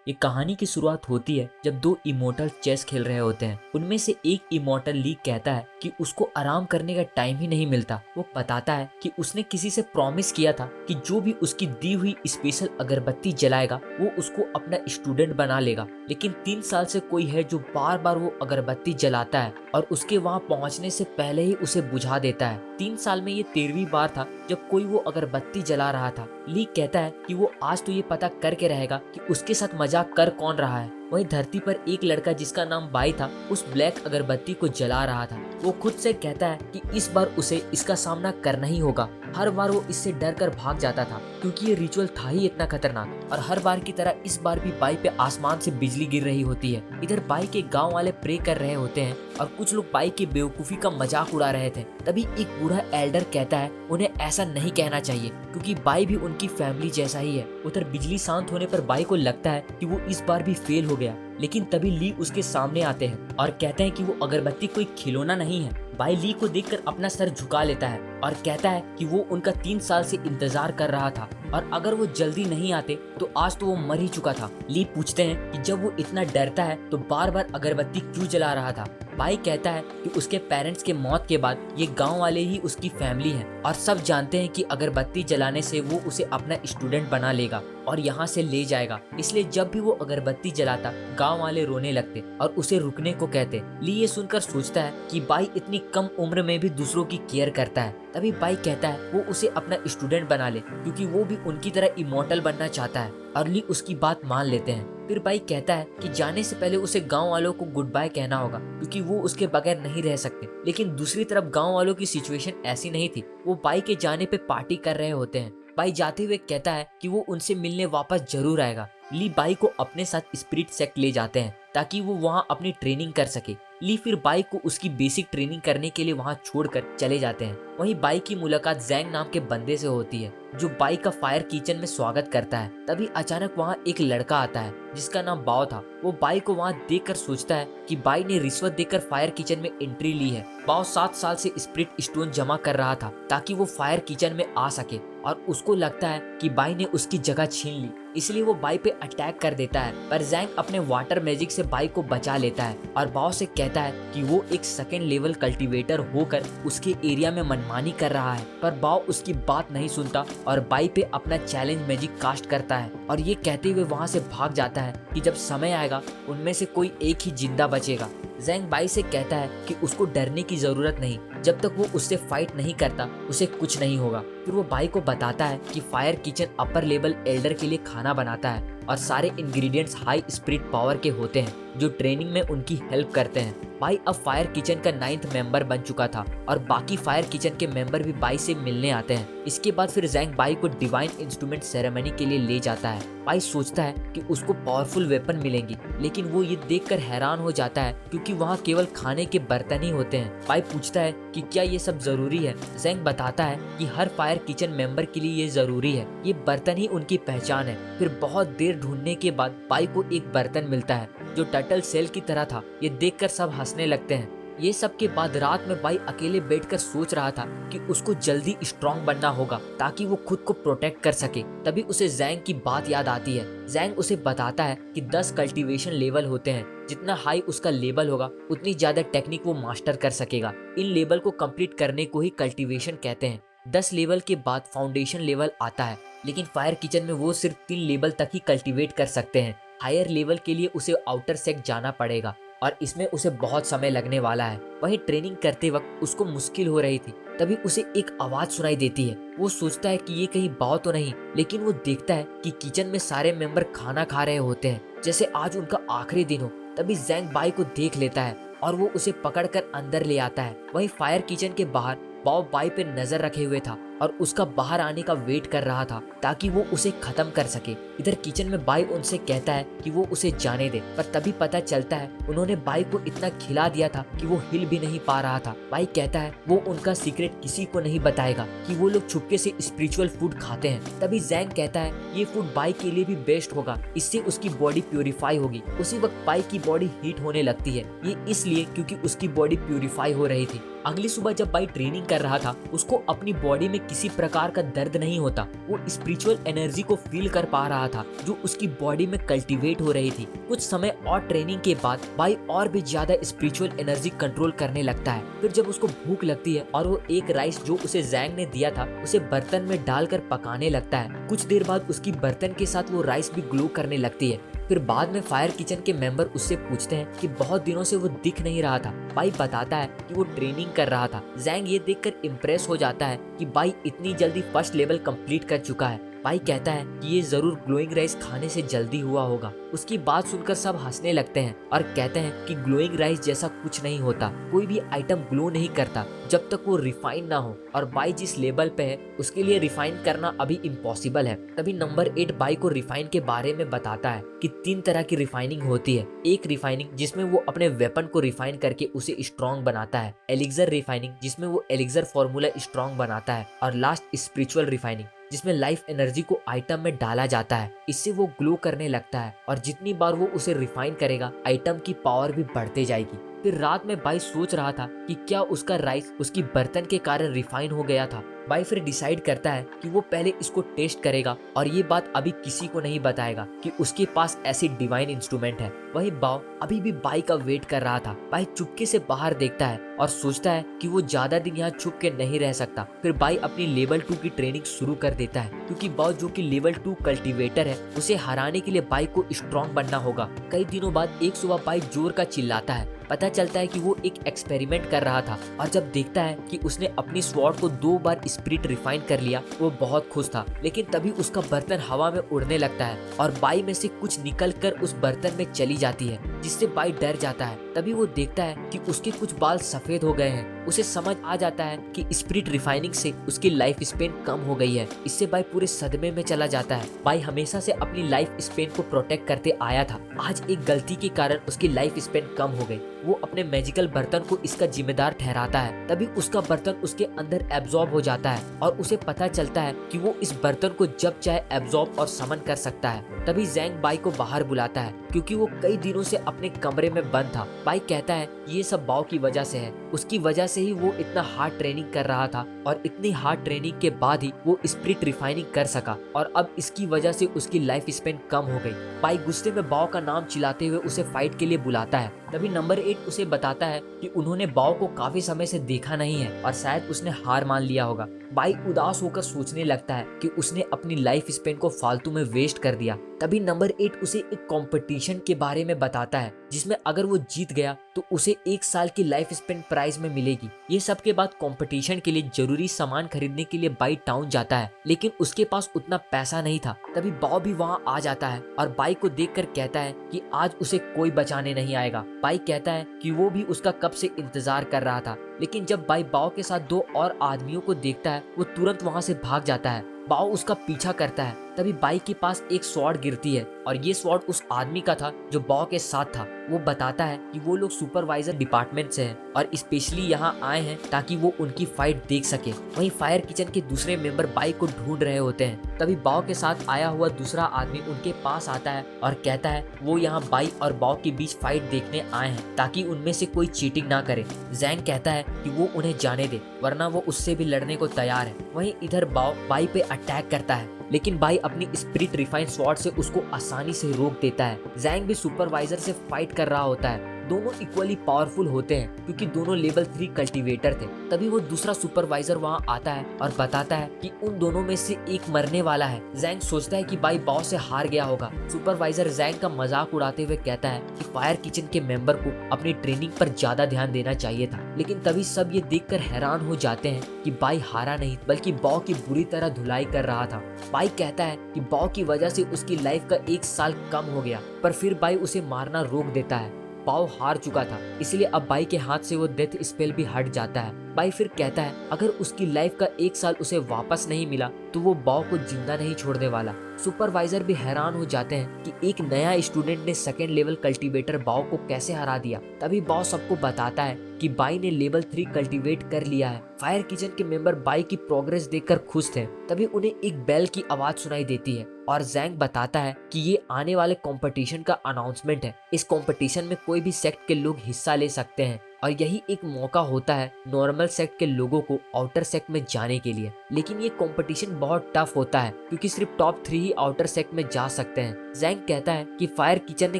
ये कहानी की शुरुआत होती है जब दो इमोर्टल चेस खेल रहे होते हैं। उनमें से एक इमोर्टल ली कहता है कि उसको आराम करने का टाइम ही नहीं मिलता। वो बताता है कि उसने किसी से प्रॉमिस किया था कि जो भी उसकी दी हुई स्पेशल अगरबत्ती जलाएगा वो उसको अपना स्टूडेंट बना लेगा। लेकिन 3 साल से कोई है जो बार बार वो अगरबत्ती जलाता है और उसके वहां पहुंचने से पहले ही उसे बुझा देता है। 3 साल में ये 13वीं बार था जब कोई वो अगरबत्ती जला रहा था। ली कहता है कि वो आज तो ये पता करके रहेगा कि उसके साथ मजाक कर कौन रहा है। वहीं धरती पर एक लड़का जिसका नाम बाई था उस ब्लैक अगरबत्ती को जला रहा था। वो खुद से कहता है कि इस बार उसे इसका सामना करना ही होगा। हर बार वो इससे डर कर भाग जाता था क्योंकि ये रिचुअल था ही इतना खतरनाक। और हर बार की तरह इस बार भी बाई पे आसमान से बिजली गिर रही होती है। इधर बाई के गांव वाले प्रे कर रहे होते हैं और कुछ लोग बाई की बेवकूफी का मजाक उड़ा रहे थे। तभी एक बूढ़ा एल्डर कहता है उन्हें ऐसा नहीं कहना चाहिए क्योंकि बाई भी उनकी फैमिली जैसा ही है। उधर बिजली शांत होने पर बाई को लगता है कि वो इस बार भी फेल हो गया। लेकिन तभी ली उसके सामने आते हैं और कहते हैं कि वो अगरबत्ती कोई खिलौना नहीं है। बाई ली को देखकर अपना सर झुका लेता है और कहता है कि वो उनका 3 साल से इंतजार कर रहा था और अगर वो जल्दी नहीं आते तो आज तो वो मर ही चुका था। ली पूछते हैं कि जब वो इतना डरता है तो बार बार अगरबत्ती क्यों जला रहा था। बाई कहता है कि उसके पेरेंट्स के मौत के बाद ये गांव वाले ही उसकी फैमिली है और सब जानते हैं कि अगरबत्ती जलाने से वो उसे अपना स्टूडेंट बना लेगा और यहाँ से ले जाएगा। इसलिए जब भी वो अगरबत्ती जलाता गांव वाले रोने लगते और उसे रुकने को कहते। ली ये सुनकर सोचता है कि बाई इतनी कम उम्र में भी दूसरों की केयर करता है। तभी बाई कहता है वो उसे अपना स्टूडेंट बना ले क्योंकि वो भी उनकी तरह इमोर्टल बनना चाहता है और ली उसकी बात मान लेते हैं। फिर बाई कहता है कि जाने से पहले उसे गांव वालों को गुड बाय कहना होगा क्योंकि वो उसके बगैर नहीं रह सकते। लेकिन दूसरी तरफ गांव वालों की सिचुएशन ऐसी नहीं थी। वो बाई के जाने पे पार्टी कर रहे होते हैं। बाई जाते हुए कहता है कि वो उनसे मिलने वापस जरूर आएगा। ली बाई को अपने साथ स्पिरिट सेक्ट ले जाते हैं ताकि वो वहां अपनी ट्रेनिंग कर सके। ली फिर बाई को उसकी बेसिक ट्रेनिंग करने के लिए वहां छोड़कर चले जाते हैं। वहीं बाई की मुलाकात जैंग नाम के बंदे से होती है जो बाई का फायर किचन में स्वागत करता है। तभी अचानक वहां एक लड़का आता है जिसका नाम बाओ था। वो बाई को वहां देखकर सोचता है कि बाई ने रिश्वत देकर फायर किचन में एंट्री ली है। बाओ 7 साल से स्पिरिट स्टोन जमा कर रहा था ताकि वो फायर किचन में आ सके और उसको लगता है कि बाई ने उसकी जगह छीन ली, इसलिए वो बाई पे अटैक कर देता है। पर जैंग अपने वाटर मैजिक से बाई को बचा लेता है और बाओ से कहता है कि वो एक सेकंड लेवल कल्टीवेटर होकर उसके एरिया में मनमानी कर रहा है। पर बाओ उसकी बात नहीं सुनता और बाई पे अपना चैलेंज मैजिक कास्ट करता है और ये कहते हुए वहां से भाग जाता है कि जब समय आएगा उनमें से कोई एक ही जिंदा बचेगा। जैंग बाई से कहता है कि उसको डरने की जरूरत नहीं, जब तक वो उससे फाइट नहीं करता उसे कुछ नहीं होगा। फिर वो बाई को बताता है कि fire kitchen upper level Elder के लिए खाना बनाता है और सारे इंग्रेडिएंट्स हाई स्पिरिट पावर के होते हैं जो ट्रेनिंग में उनकी हेल्प करते हैं। बाई अब फायर किचन का 9th मेंबर बन चुका था और बाकी फायर किचन के मेंबर भी बाई से मिलने आते हैं। इसके बाद फिर जैंग बाई को डिवाइन इंस्ट्रूमेंट सेरेमनी के लिए ले जाता है। बाई सोचता है कि उसको पावरफुल वेपन मिलेंगी, लेकिन वो ये देखकर हैरान हो जाता है क्योंकि वहाँ केवल खाने के बर्तन ही होते हैं। बाई पूछता है कि क्या ये सब जरूरी है। जैंग बताता है कि हर फायर किचन मेंबर के लिए ये जरूरी है, ये बर्तन ही उनकी पहचान है। फिर बहुत देर ढूंढने के बाद बाई को एक बर्तन मिलता है जो टर्टल सेल की तरह था। ये देखकर सब हंसने लगते हैं। ये सब के बाद रात में बाई अकेले बैठकर सोच रहा था कि उसको जल्दी स्ट्रांग बनना होगा ताकि वो खुद को प्रोटेक्ट कर सके। तभी उसे जैंग की बात याद आती है। जैंग उसे बताता है कि 10 कल्टीवेशन लेवल होते हैं, जितना हाई उसका लेवल होगा उतनी ज्यादा टेक्निक वो मास्टर कर सकेगा। इन लेवल को कंप्लीट करने को ही कल्टीवेशन कहते हैं। 10 लेवल के बाद फाउंडेशन लेवल आता है, लेकिन फायर किचन में वो सिर्फ 3 लेवल तक ही कल्टीवेट कर सकते हैं। हायर लेवल के लिए उसे आउटर सेक्ट जाना पड़ेगा और इसमें उसे बहुत समय लगने वाला है। वहीं ट्रेनिंग करते वक्त उसको मुश्किल हो रही थी। तभी उसे एक आवाज सुनाई देती है। वो सोचता है कि ये कहीं बाओ तो नहीं, लेकिन वो देखता है कि किचन में सारे मेंबर खाना खा रहे होते हैं जैसे आज उनका आखिरी दिन हो। तभी जैंग बाई को देख लेता है और वो उसे पकड़कर अंदर ले आता है। वहीं फायर किचन के बाहर बाओ बाई पे नजर रखे हुए था और उसका बाहर आने का वेट कर रहा था ताकि वो उसे खत्म कर सके। इधर किचन में बाई उनसे कहता है कि वो उसे जाने दे, पर तभी पता चलता है उन्होंने बाई को इतना खिला दिया था कि वो हिल भी नहीं पा रहा था। बाई कहता है वो उनका सीक्रेट किसी को नहीं बताएगा कि वो लोग छुपके से स्पिरिचुअल फूड खाते हैं। तभी जैंग कहता है ये फूड बाई के लिए भी बेस्ट होगा, इससे उसकी बॉडी प्यूरिफाई होगी। उसी वक्त बाई की बॉडी हीट होने लगती है, ये इसलिए क्योंकि उसकी बॉडी प्यूरिफाई हो रही थी। अगली सुबह जब बाई ट्रेनिंग कर रहा था उसको अपनी बॉडी में किसी प्रकार का दर्द नहीं होता। वो स्पिरिचुअल एनर्जी को फील कर पा रहा था जो उसकी बॉडी में कल्टीवेट हो रही थी। कुछ समय और ट्रेनिंग के बाद बाई और भी ज्यादा स्पिरिचुअल एनर्जी कंट्रोल करने लगता है। फिर जब उसको भूख लगती है और वो एक राइस जो उसे जैंग ने दिया था उसे बर्तन में डालकर पकाने लगता है। कुछ देर बाद उसकी बर्तन के साथ वो राइस भी ग्लो करने लगती है। फिर बाद में फायर किचन के मेंबर उससे पूछते हैं कि बहुत दिनों से वो दिख नहीं रहा था। बाई बताता है कि वो ट्रेनिंग कर रहा था। जैंग ये देखकर इम्प्रेस हो जाता है कि बाई इतनी जल्दी फर्स्ट लेवल कंप्लीट कर चुका है। बाई कहता है कि ये जरूर ग्लोइंग राइस खाने से जल्दी हुआ होगा। उसकी बात सुनकर सब हंसने लगते हैं और कहते हैं कि ग्लोइंग राइस जैसा कुछ नहीं होता, कोई भी आइटम ग्लो नहीं करता जब तक वो रिफाइन ना हो, और बाई जिस लेवल पे है उसके लिए रिफाइन करना अभी इम्पॉसिबल है। तभी नंबर 8 बाई को रिफाइन के बारे में बताता है कि 3 तरह की रिफाइनिंग होती है। एक रिफाइनिंग जिसमें वो अपने वेपन को रिफाइन करके उसे स्ट्रॉन्ग बनाता है, एलिक्सर रिफाइनिंग जिसमें वो एलिक्सर फॉर्मूला स्ट्रॉन्ग बनाता है, और लास्ट स्पिरिचुअल रिफाइनिंग जिसमें लाइफ एनर्जी को आइटम में डाला जाता है। इससे वो ग्लो करने लगता है और जितनी बार वो उसे रिफाइन करेगा आइटम की पावर भी बढ़ते जाएगी। फिर रात में बाई सोच रहा था कि क्या उसका राइस उसकी बर्तन के कारण रिफाइन हो गया था। बाई फिर डिसाइड करता है कि वो पहले इसको टेस्ट करेगा और ये बात अभी किसी को नहीं बताएगा कि उसके पास ऐसी डिवाइन इंस्ट्रूमेंट है। वही बाव अभी भी बाई का वेट कर रहा था। बाई चुपके से बाहर देखता है और सोचता है कि वो ज्यादा दिन यहाँ छुप के नहीं रह सकता। फिर बाई अपनी लेवल 2 की ट्रेनिंग शुरू कर देता है क्योंकि बाव जो कि लेवल 2 कल्टीवेटर है उसे हराने के लिए बाई को स्ट्रॉन्ग बनना होगा। कई दिनों बाद एक सुबह बाई जोर का चिल्लाता है। पता चलता है कि वो एक एक्सपेरिमेंट कर रहा था और जब देखता है कि उसने अपनी स्वॉर्ड को 2 बार स्पिरिट रिफाइन कर लिया वो बहुत खुश था। लेकिन तभी उसका बर्तन हवा में उड़ने लगता है और बाई में से कुछ निकल कर उस बर्तन में चली जाती है, जिससे बाई डर जाता है। तभी वो देखता है कि उसके कुछ बाल सफेद हो गए हैं। उसे समझ आ जाता है कि स्पिरिट रिफाइनिंग से उसकी लाइफ स्पेन कम हो गई है। इससे बाई पूरे सदमे में चला जाता है। बाई हमेशा से अपनी लाइफ स्पेन को प्रोटेक्ट करते आया था। आज एक गलती के कारण उसकी लाइफ स्पेन कम हो गई। वो अपने मैजिकल बर्तन को इसका जिम्मेदार ठहराता है। तभी उसका बर्तन उसके अंदर एब्जॉर्ब हो जाता है और उसे पता चलता है कि वो इस बर्तन को जब चाहे एब्जॉर्ब और समन कर सकता है। तभी जैंग बाई को बाहर बुलाता है क्योंकि वो कई दिनों से अपने कमरे में बंद था। बाई कहता है ये सब बाव की वजह से है, उसकी वजह से ही वो इतना हार्ड ट्रेनिंग कर रहा था और इतनी हार्ड ट्रेनिंग के बाद ही वो स्पिरिट रिफाइनिंग कर सका और अब इसकी वजह से उसकी लाइफ स्पेन कम हो गई। बाई गुस्से में बाव का नाम चिल्लाते हुए उसे फाइट के लिए बुलाता है। तभी नंबर 8 उसे बताता है कि उन्होंने बाव को काफी समय से देखा नहीं है और शायद उसने हार मान लिया होगा। बाई उदास होकर सोचने लगता है कि उसने अपनी लाइफ स्पेन को फालतू में वेस्ट कर दिया। तभी नंबर 8 उसे एक कंपटीशन के बारे में बताता है जिसमें अगर वो जीत गया तो उसे 1 साल की लाइफ स्पेन प्राइज में मिलेगी। ये सब के बाद कंपटीशन के लिए जरूरी सामान खरीदने के लिए बाई टाउन जाता है, लेकिन उसके पास उतना पैसा नहीं था। तभी बाव भी वहाँ आ जाता है और बाई को देखकर कहता है कि आज उसे कोई बचाने नहीं आएगा। बाई कहता है कि वो भी उसका कब से इंतजार कर रहा था, लेकिन जब बाई बाव के साथ 2 और आदमियों को देखता है वो तुरंत वहाँ से भाग जाता है। बाव उसका पीछा करता है। तभी बाई के पास एक स्वॉर्ड गिरती है और ये स्वॉर्ड उस आदमी का था जो बाव के साथ था। वो बताता है कि वो लोग सुपरवाइजर डिपार्टमेंट से हैं और स्पेशली यहाँ आए हैं ताकि वो उनकी फाइट देख सके। वहीं फायर किचन के दूसरे मेंबर बाई को ढूंढ रहे होते हैं। तभी बाव के साथ आया हुआ दूसरा आदमी उनके पास आता है और कहता है वो यहाँ बाई और बाव के बीच फाइट देखने आए हैं ताकि उनमें से कोई चीटिंग ना करे। जैंग कहता है कि वो उन्हें जाने दे वरना वो उससे भी लड़ने को तैयार है। वहीं इधर बाव बाई पे अटैक करता है, लेकिन बाई अपनी स्पिरिट रिफाइन स्वॉर्ड से उसको आसानी से रोक देता है। जैंग भी सुपरवाइजर से फाइट कर रहा होता है। दोनों इक्वली पावरफुल होते हैं क्योंकि दोनों लेवल 3 कल्टीवेटर थे। तभी वो दूसरा सुपरवाइजर वहाँ आता है और बताता है कि उन दोनों में से एक मरने वाला है। जैंग सोचता है कि बाई बाव से हार गया होगा। सुपरवाइजर जैंग का मजाक उड़ाते हुए कहता है कि फायर किचन के मेंबर को अपनी ट्रेनिंग पर ज्यादा ध्यान देना चाहिए था, लेकिन तभी सब ये देखकर हैरान हो जाते हैं कि बाई हारा नहीं बल्कि बाव की बुरी तरह धुलाई कर रहा था। बाई कहता है कि बाव की वजह से उसकी लाइफ का 1 साल कम हो गया, पर फिर बाई उसे मारना रोक देता है। बाव हार चुका था, इसलिए अब बाई के हाथ से वो डेथ स्पेल भी हट जाता है। बाई फिर कहता है अगर उसकी लाइफ का 1 साल उसे वापस नहीं मिला तो वो बाव को जिंदा नहीं छोड़ने वाला। सुपरवाइजर भी हैरान हो जाते हैं कि एक नया स्टूडेंट ने सेकेंड लेवल कल्टीवेटर बाव को कैसे हरा दिया। तभी बाव सबको बताता है कि बाई ने लेवल 3 कल्टीवेट कर लिया है। फायर किचन के मेंबर बाई की प्रोग्रेस देखकर खुश थे। तभी उन्हें एक बेल की आवाज सुनाई देती है। और जैंग बताता है कि ये आने वाले कंपटीशन का अनाउंसमेंट है। इस कंपटीशन में कोई भी सेक्ट के लोग हिस्सा ले सकते हैं और यही एक मौका होता है नॉर्मल सेक्ट के लोगों को आउटर सेक्ट में जाने के लिए। लेकिन ये कंपटीशन बहुत टफ होता है क्योंकि सिर्फ टॉप 3 ही आउटर सेक्ट में जा सकते हैं। जैंग कहता है कि फायर किचन ने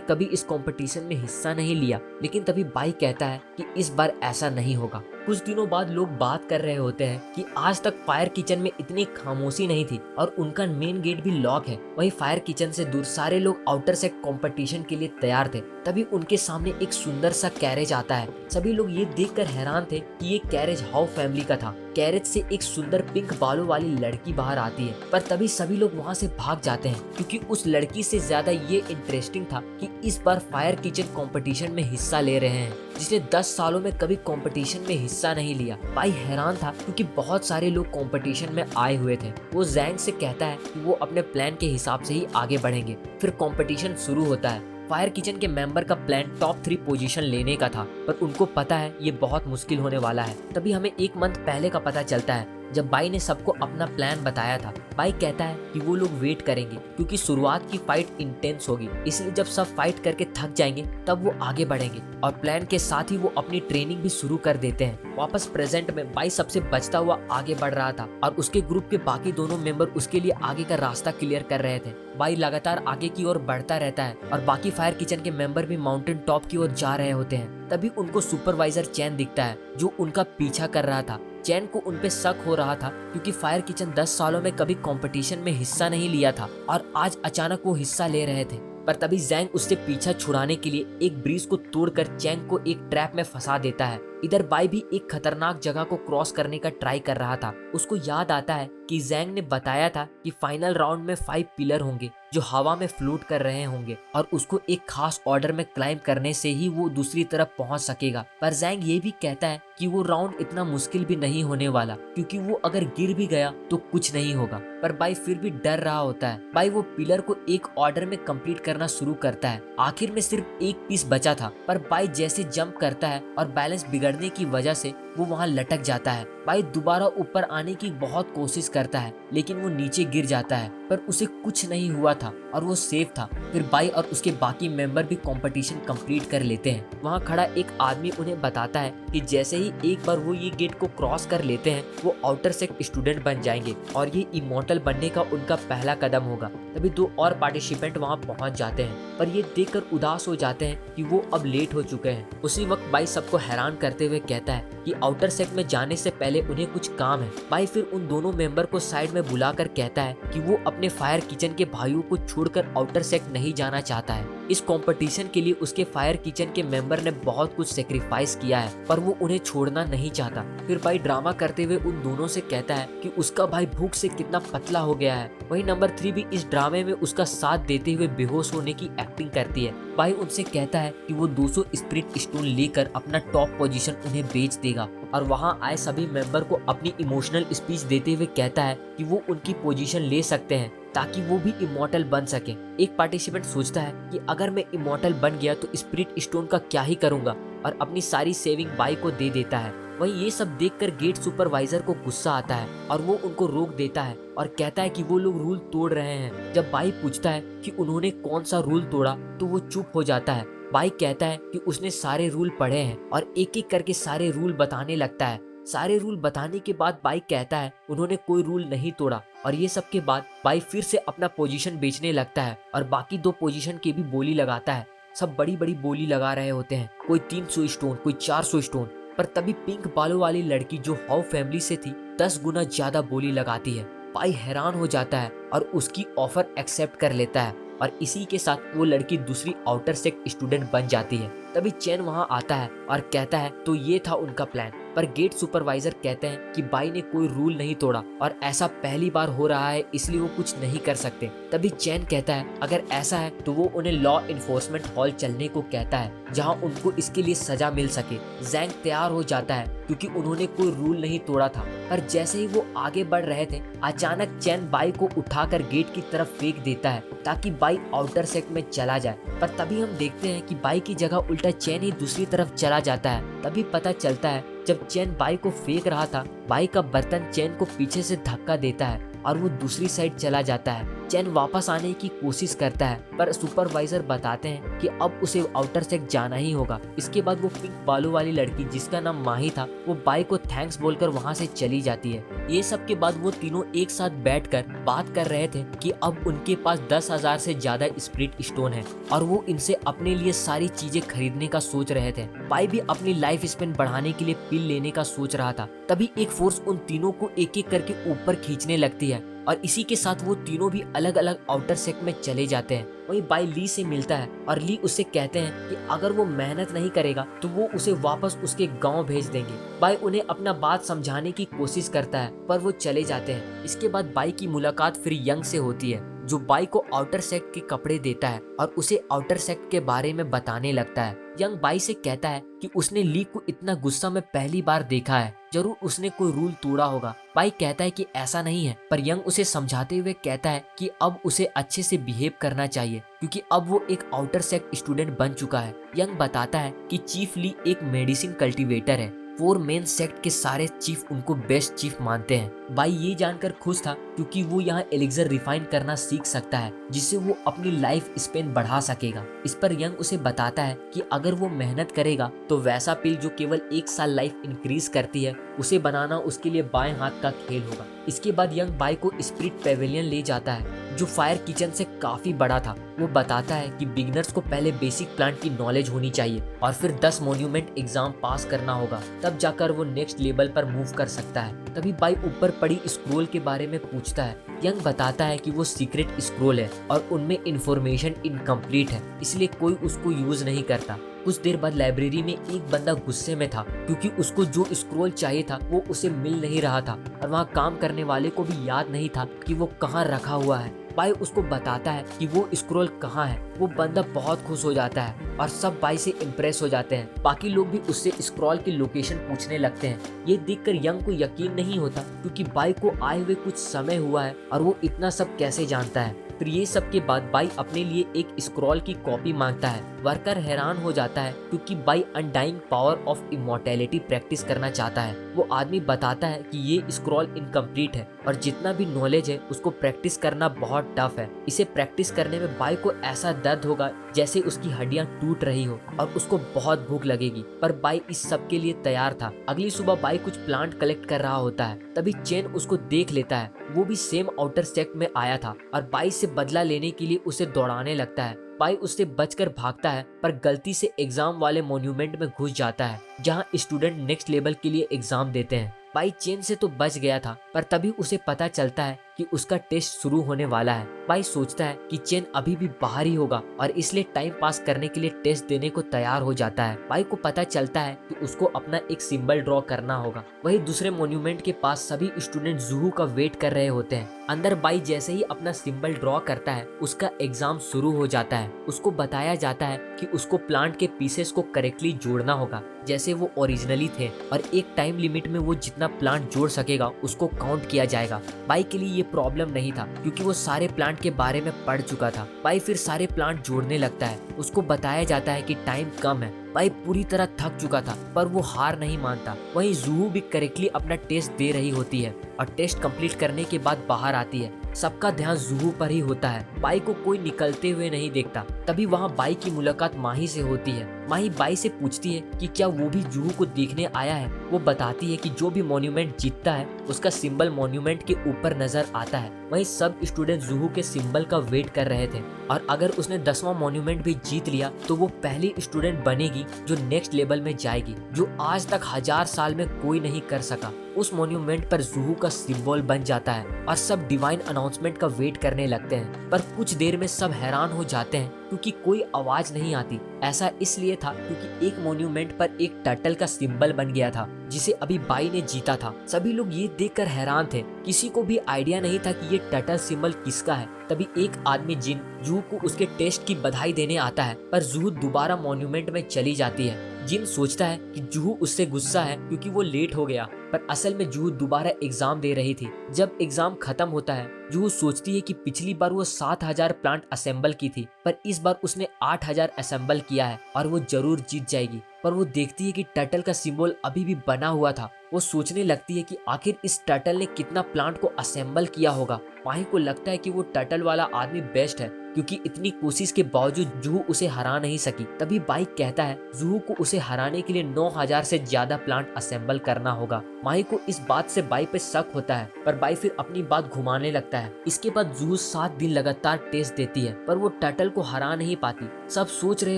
कभी इस कंपटीशन में हिस्सा नहीं लिया, लेकिन तभी बाई कहता है कि इस बार ऐसा नहीं होगा। कुछ दिनों बाद लोग बात कर रहे होते हैं कि आज तक फायर किचन में इतनी खामोशी नहीं थी और उनका मेन गेट भी लॉक है। वही फायर किचन से दूर सारे लोग आउटर सेक्ट कंपटीशन के लिए तैयार थे। तभी उनके सामने एक सुंदर सा कैरेज आता है। सभी लोग ये देखकर हैरान थे कि ये कैरेज हाउ फैमिली का था। कैरेज से एक सुंदर पिंक बालों वाली लड़की बाहर आती है, पर तभी सभी लोग वहाँ से भाग जाते हैं क्योंकि उस लड़की से ज्यादा ये इंटरेस्टिंग था कि इस बार फायर किचन कंपटीशन में हिस्सा ले रहे हैं, जिसने 10 सालों में कभी कंपटीशन में हिस्सा नहीं लिया। भाई हैरान था क्योंकि बहुत सारे लोग कंपटीशन में आए हुए थे। वो जैंग से कहता है कि वो अपने प्लान के हिसाब से ही आगे बढ़ेंगे। फिर कंपटीशन शुरू होता है। फायर किचन के मेंबर का प्लान टॉप 3 पोजीशन लेने का था, पर उनको पता है ये बहुत मुश्किल होने वाला है। तभी हमें एक मंथ पहले का पता चलता है जब बाई ने सबको अपना प्लान बताया था। बाई कहता है कि वो लोग वेट करेंगे क्योंकि शुरुआत की फाइट इंटेंस होगी, इसलिए जब सब फाइट करके थक जाएंगे तब वो आगे बढ़ेंगे। और प्लान के साथ ही वो अपनी ट्रेनिंग भी शुरू कर देते हैं। वापस प्रेजेंट में बाई सबसे बचता हुआ आगे बढ़ रहा था और उसके ग्रुप के बाकी दोनों मेंबर उसके लिए आगे का रास्ता क्लियर कर रहे थे। बाई लगातार आगे की ओर बढ़ता रहता है और बाकी फायर किचन के मेंबर भी माउंटेन टॉप की ओर जा रहे होते हैं। तभी उनको सुपरवाइजर चैन दिखता है जो उनका पीछा कर रहा था। चैन को उनपे शक हो रहा था क्योंकि फायर किचन 10 सालों में कभी कंपटीशन में हिस्सा नहीं लिया था और आज अचानक वो हिस्सा ले रहे थे। पर तभी जैंग उससे पीछा छुड़ाने के लिए एक ब्रिज को तोड़कर चैंग को एक ट्रैप में फंसा देता है। इधर बाई भी एक खतरनाक जगह को क्रॉस करने का ट्राई कर रहा था। उसको याद आता है कि जैंग ने बताया था कि फाइनल राउंड में 5 पिलर होंगे जो हवा में फ्लोट कर रहे होंगे और उसको एक खास ऑर्डर में क्लाइंब करने से ही वो दूसरी तरफ पहुंच सकेगा। पर जैंग ये भी कहता है कि वो राउंड इतना मुश्किल भी नहीं होने वाला क्योंकि वो अगर गिर भी गया तो कुछ नहीं होगा। पर बाई फिर भी डर रहा होता है। बाई वो पिलर को एक ऑर्डर में कंप्लीट करना शुरू करता है। आखिर में सिर्फ एक पीस बचा था, पर बाई जैसे जंप करता है और बैलेंस बिगड़ने की वजह से वो वहाँ लटक जाता है। बाई दोबारा ऊपर आने की बहुत कोशिश करता है, लेकिन वो नीचे गिर जाता है, पर उसे कुछ नहीं हुआ था और वो सेफ था। फिर बाई और उसके बाकी मेंबर भी कंपटीशन कंप्लीट कर लेते हैं। वहाँ खड़ा एक आदमी उन्हें बताता है कि जैसे ही एक बार वो ये गेट को क्रॉस कर लेते हैं वो आउटर सेक्ट स्टूडेंट बन जाएंगे और ये इमॉर्टल बनने का उनका पहला कदम होगा। तभी 2 और पार्टिसिपेंट वहाँ पहुँच जाते हैं, पर ये देखकर उदास हो जाते हैं कि वो अब लेट हो चुके हैं। उसी वक्त बाई सबको हैरान करते हुए कहता है कि आउटर सेक्ट में जाने से पहले उन्हें कुछ काम है। बाई फिर उन दोनों मेंबर को साइड में बुलाकर कहता है कि वो अपने फायर किचन के भाइयों को छोड़कर आउटर सेक्ट नहीं जाना चाहता है। इस कंपटीशन के लिए उसके फायर किचन के मेंबर ने बहुत कुछ सेक्रीफाइस किया है, पर वो उन्हें छोड़ना नहीं चाहता। फिर बाई ड्रामा करते हुए उन दोनों से कहता है कि उसका भाई भूख से कितना पतला हो गया है। वही नंबर 3 भी इस ड्रामे में उसका साथ देते हुए बेहोश होने की एक्टिंग करती है। बाई उनसे कहता है कि वो 200 स्पिरिट स्टोन लेकर अपना टॉप पोजीशन उन्हें बेच देगा और वहाँ आए सभी मेंबर को अपनी इमोशनल स्पीच देते हुए कहता है कि वो उनकी पोजीशन ले सकते हैं ताकि वो भी इमॉर्टल बन सके। एक पार्टिसिपेंट सोचता है कि अगर मैं इमॉर्टल बन गया तो स्पिरिट स्टोन का क्या ही करूंगा और अपनी सारी सेविंग बाई को दे देता है। वहीं ये सब देखकर गेट सुपरवाइजर को गुस्सा आता है और वो उनको रोक देता है और कहता है कि वो लोग रूल तोड़ रहे हैं। जब बाई पूछता है कि उन्होंने कौन सा रूल तोड़ा तो वो चुप हो जाता है। बाई कहता है कि उसने सारे रूल पढ़े हैं और एक एक करके सारे रूल बताने लगता है। सारे रूल बताने के बाद बाई कहता है उन्होंने कोई रूल नहीं तोड़ा और ये सब के बाद बाई फिर से अपना पोजीशन बेचने लगता है और बाकी 2 पोजीशन की भी बोली लगाता है। सब बड़ी बड़ी बोली लगा रहे होते हैं, कोई 300 स्टोन, कोई 400 स्टोन। पर तभी पिंक बालों वाली लड़की जो हाउ फैमिली से थी 10 गुना ज्यादा बोली लगाती है। बाई हैरान हो जाता है और उसकी ऑफर एक्सेप्ट कर लेता है और इसी के साथ वो लड़की दूसरी आउटर सेक्ट स्टूडेंट बन जाती है। तभी चैन वहाँ आता है और कहता है तो ये था उनका प्लान। पर गेट सुपरवाइजर कहते हैं कि बाई ने कोई रूल नहीं तोड़ा और ऐसा पहली बार हो रहा है इसलिए वो कुछ नहीं कर सकते। तभी चैन कहता है अगर ऐसा है तो वो उन्हें लॉ इन्फोर्समेंट हॉल चलने को कहता है जहाँ उनको इसके लिए सजा मिल सके। जैंग तैयार हो जाता है क्योंकि उन्होंने कोई रूल नहीं तोड़ा था। पर जैसे ही वो आगे बढ़ रहे थे अचानक चैन बाई को उठाकर गेट की तरफ फेंक देता है ताकि बाई आउटर सेक्ट में चला जाए। पर तभी हम देखते हैं कि बाई की जगह उल्टा चैन ही दूसरी तरफ चला जाता है। तभी पता चलता है जब चैन बाई को फेंक रहा था बाई का बर्तन चैन को पीछे से धक्का देता है और वो दूसरी साइड चला जाता है। चैन वापस आने की कोशिश करता है पर सुपरवाइजर बताते हैं कि अब उसे आउटर सेक्ट जाना ही होगा। इसके बाद वो पिंक बालों वाली लड़की जिसका नाम माही था वो बाई को थैंक्स बोलकर वहाँ से चली जाती है। ये सब के बाद वो तीनों एक साथ बैठकर बात कर रहे थे कि अब उनके पास 10,000 से ज्यादा स्पिरिट स्टोन है और वो इनसे अपने लिए सारी चीजें खरीदने का सोच रहे थे। बाई भी अपनी लाइफ स्पेन बढ़ाने के लिए पिल लेने का सोच रहा था। तभी एक फोर्स उन तीनों को एक एक करके ऊपर खींचने लगती है और इसी के साथ वो तीनों भी अलग अलग आउटर सेक्ट में चले जाते हैं। वहीं बाई ली से मिलता है और ली उससे कहते हैं कि अगर वो मेहनत नहीं करेगा तो वो उसे वापस उसके गांव भेज देंगे। बाई उन्हें अपना बात समझाने की कोशिश करता है पर वो चले जाते हैं। इसके बाद बाई की मुलाकात फिर यंग से होती है जो बाई को आउटर सेक्ट के कपड़े देता है और उसे आउटर सेक्ट के बारे में बताने लगता है। यंग बाई से कहता है कि उसने ली को इतना गुस्सा में पहली बार देखा है, जरूर उसने कोई रूल तोड़ा होगा। बाई कहता है कि ऐसा नहीं है पर यंग उसे समझाते हुए कहता है कि अब उसे अच्छे से बिहेव करना चाहिए क्योंकि अब वो एक आउटर सेक्ट स्टूडेंट बन चुका है। यंग बताता है कि चीफ ली एक मेडिसिन कल्टीवेटर है। 4 मेन सेक्ट के सारे चीफ उनको बेस्ट चीफ मानते हैं। बाई ये जानकर खुश था क्योंकि वो यहाँ एलिक्सर रिफाइन करना सीख सकता है जिससे वो अपनी लाइफ स्पेन बढ़ा सकेगा। इस पर यंग उसे बताता है कि अगर वो मेहनत करेगा तो वैसा पिल जो केवल 1 साल लाइफ इंक्रीज करती है उसे बनाना उसके लिए बाएं हाथ का खेल होगा। इसके बाद यंग बाई को स्पिरिट पेविलियन ले जाता है जो फायर किचन से काफी बड़ा था। वो बताता है कि बिगिनर्स को पहले बेसिक प्लांट की नॉलेज होनी चाहिए और फिर 10 मॉन्यूमेंट एग्जाम पास करना होगा, तब जाकर वो नेक्स्ट लेवल पर मूव कर सकता है। तभी बाई ऊपर पड़ी स्क्रोल के बारे में पूछता है। यंग बताता है कि वो सीक्रेट स्क्रोल है और उनमें इंफॉर्मेशन इनकम्प्लीट है इसलिए कोई उसको यूज नहीं करता। कुछ देर बाद लाइब्रेरी में एक बंदा गुस्से में था क्योंकि उसको जो स्क्रोल चाहिए था वो उसे मिल नहीं रहा था और वहाँ काम करने वाले को भी याद नहीं था कि वो कहाँ रखा हुआ है। बाई उसको बताता है कि वो स्क्रोल कहाँ है। वो बंदा बहुत खुश हो जाता है और सब बाई से इम्प्रेस हो जाते हैं। बाकी लोग भी उससे स्क्रॉल की लोकेशन पूछने लगते हैं। ये देखकर यंग को यकीन नहीं होता क्योंकि बाई को आए हुए कुछ समय हुआ है और वो इतना सब कैसे जानता है। फिर ये सब के बाद बाई अपने लिए एक स्क्रॉल की कॉपी मांगता है। वर्कर हैरान हो जाता है क्योंकि by undying power of immortality practice करना चाहता है। वो आदमी बताता है कि ये स्क्रॉल इनकम्प्लीट है और जितना भी नॉलेज है उसको प्रैक्टिस करना बहुत टफ है। इसे प्रैक्टिस करने में बाई को ऐसा दर्द होगा जैसे उसकी हड्डियां टूट रही हो और उसको बहुत भूख लगेगी, पर बाई इस सब के लिए तैयार था। अगली सुबह बाई कुछ प्लांट कलेक्ट कर रहा होता है, तभी चेन उसको देख लेता है। वो भी सेम आउटर सेक्ट में आया था और बाई से बदला लेने के लिए उसे दौड़ाने लगता है। बाई उससे बचकर भागता है पर गलती से एग्जाम वाले मॉन्यूमेंट में घुस जाता है जहां स्टूडेंट नेक्स्ट लेवल के लिए एग्जाम देते हैं। बाई चेन से तो बच गया था पर तभी उसे पता चलता है कि उसका टेस्ट शुरू होने वाला है। बाई सोचता है कि चेन अभी भी बाहर ही होगा और इसलिए टाइम पास करने के लिए टेस्ट देने को तैयार हो जाता है। बाई को पता चलता है कि उसको अपना एक सिंबल ड्रॉ करना होगा। वही दूसरे मॉन्यूमेंट के पास सभी स्टूडेंट जूहू का वेट कर रहे होते हैं। अंदर बाई जैसे ही अपना सिंबल ड्रॉ करता है उसका एग्जाम शुरू हो जाता है। उसको बताया जाता है कि उसको प्लांट के पीसेस को करेक्टली जोड़ना होगा जैसे वो ओरिजिनली थे और एक टाइम लिमिट में वो जितना प्लांट जोड़ सकेगा उसको काउंट किया जाएगा। बाई के लिए ये प्रॉब्लम नहीं था क्योंकि वो सारे प्लांट के बारे में पढ़ चुका था। बाई फिर सारे प्लांट जोड़ने लगता है। उसको बताया जाता है कि टाइम कम है। बाई पूरी तरह थक चुका था पर वो हार नहीं मानता। वहीं जूहू भी करेक्टली अपना टेस्ट दे रही होती है और टेस्ट कंप्लीट करने के बाद बाहर आती है। सबका ध्यान जूहू पर ही होता है। बाई को कोई निकलते हुए नहीं देखता। तभी वहाँ बाई की मुलाकात माही से होती है। माही बाई से पूछती है कि क्या वो भी जूहू को देखने आया है। वो बताती है कि जो भी मॉन्यूमेंट जीतता है उसका सिंबल मॉन्यूमेंट के ऊपर नजर आता है। वहीं सब स्टूडेंट जूहू के सिंबल का वेट कर रहे थे और अगर उसने 10वां मॉन्यूमेंट भी जीत लिया तो वो पहली स्टूडेंट बनेगी जो नेक्स्ट लेवल में जाएगी, जो आज तक 1000 साल में कोई नहीं कर सका। उस मॉन्यूमेंट पर जूहू का सिंबल बन जाता है और सब डिवाइन अनाउंसमेंट का वेट करने लगते हैं। पर कुछ देर में सब हैरान हो जाते हैं क्योंकि कोई आवाज नहीं आती। ऐसा इसलिए था क्योंकि एक मॉन्यूमेंट पर एक टर्टल का सिंबल बन गया था जिसे अभी बाई ने जीता था। सभी लोग ये देखकर हैरान थे। किसी को भी आइडिया नहीं था कि ये टर्टल सिंबल किसका है। तभी एक आदमी जिन जूहू को उसके टेस्ट की बधाई देने आता है पर जूहू दोबारा मॉन्यूमेंट में चली जाती है। जिन सोचता है कि जूहू उससे गुस्सा है क्योंकि वो लेट हो गया पर असल में जूहू दोबारा एग्जाम दे रही थी। जब एग्जाम खत्म होता है, जूहू सोचती है कि पिछली बार वो 7000 प्लांट असेंबल की थी, पर इस बार उसने 8000 असेंबल किया है और वो जरूर जीत जाएगी। पर वो देखती है कि टर्टल का सिंबल अभी भी बना हुआ था। वो सोचने लगती है कि आखिर इस टर्टल ने कितना प्लांट को असेंबल किया होगा। माही को लगता है कि वो टर्टल वाला आदमी बेस्ट है, क्योंकि इतनी कोशिश के बावजूद जूहू उसे हरा नहीं सकी। तभी बाई कहता है जूहू को उसे हराने के लिए 9000 से ज्यादा प्लांट असेंबल करना होगा। माही को इस बात से बाई पे शक होता है, पर बाई फिर अपनी बात घुमाने लगता है। इसके बाद जूहू 7 दिन लगातार टेस्ट देती है, पर वो टर्टल को हरा नहीं पाती। सब सोच रहे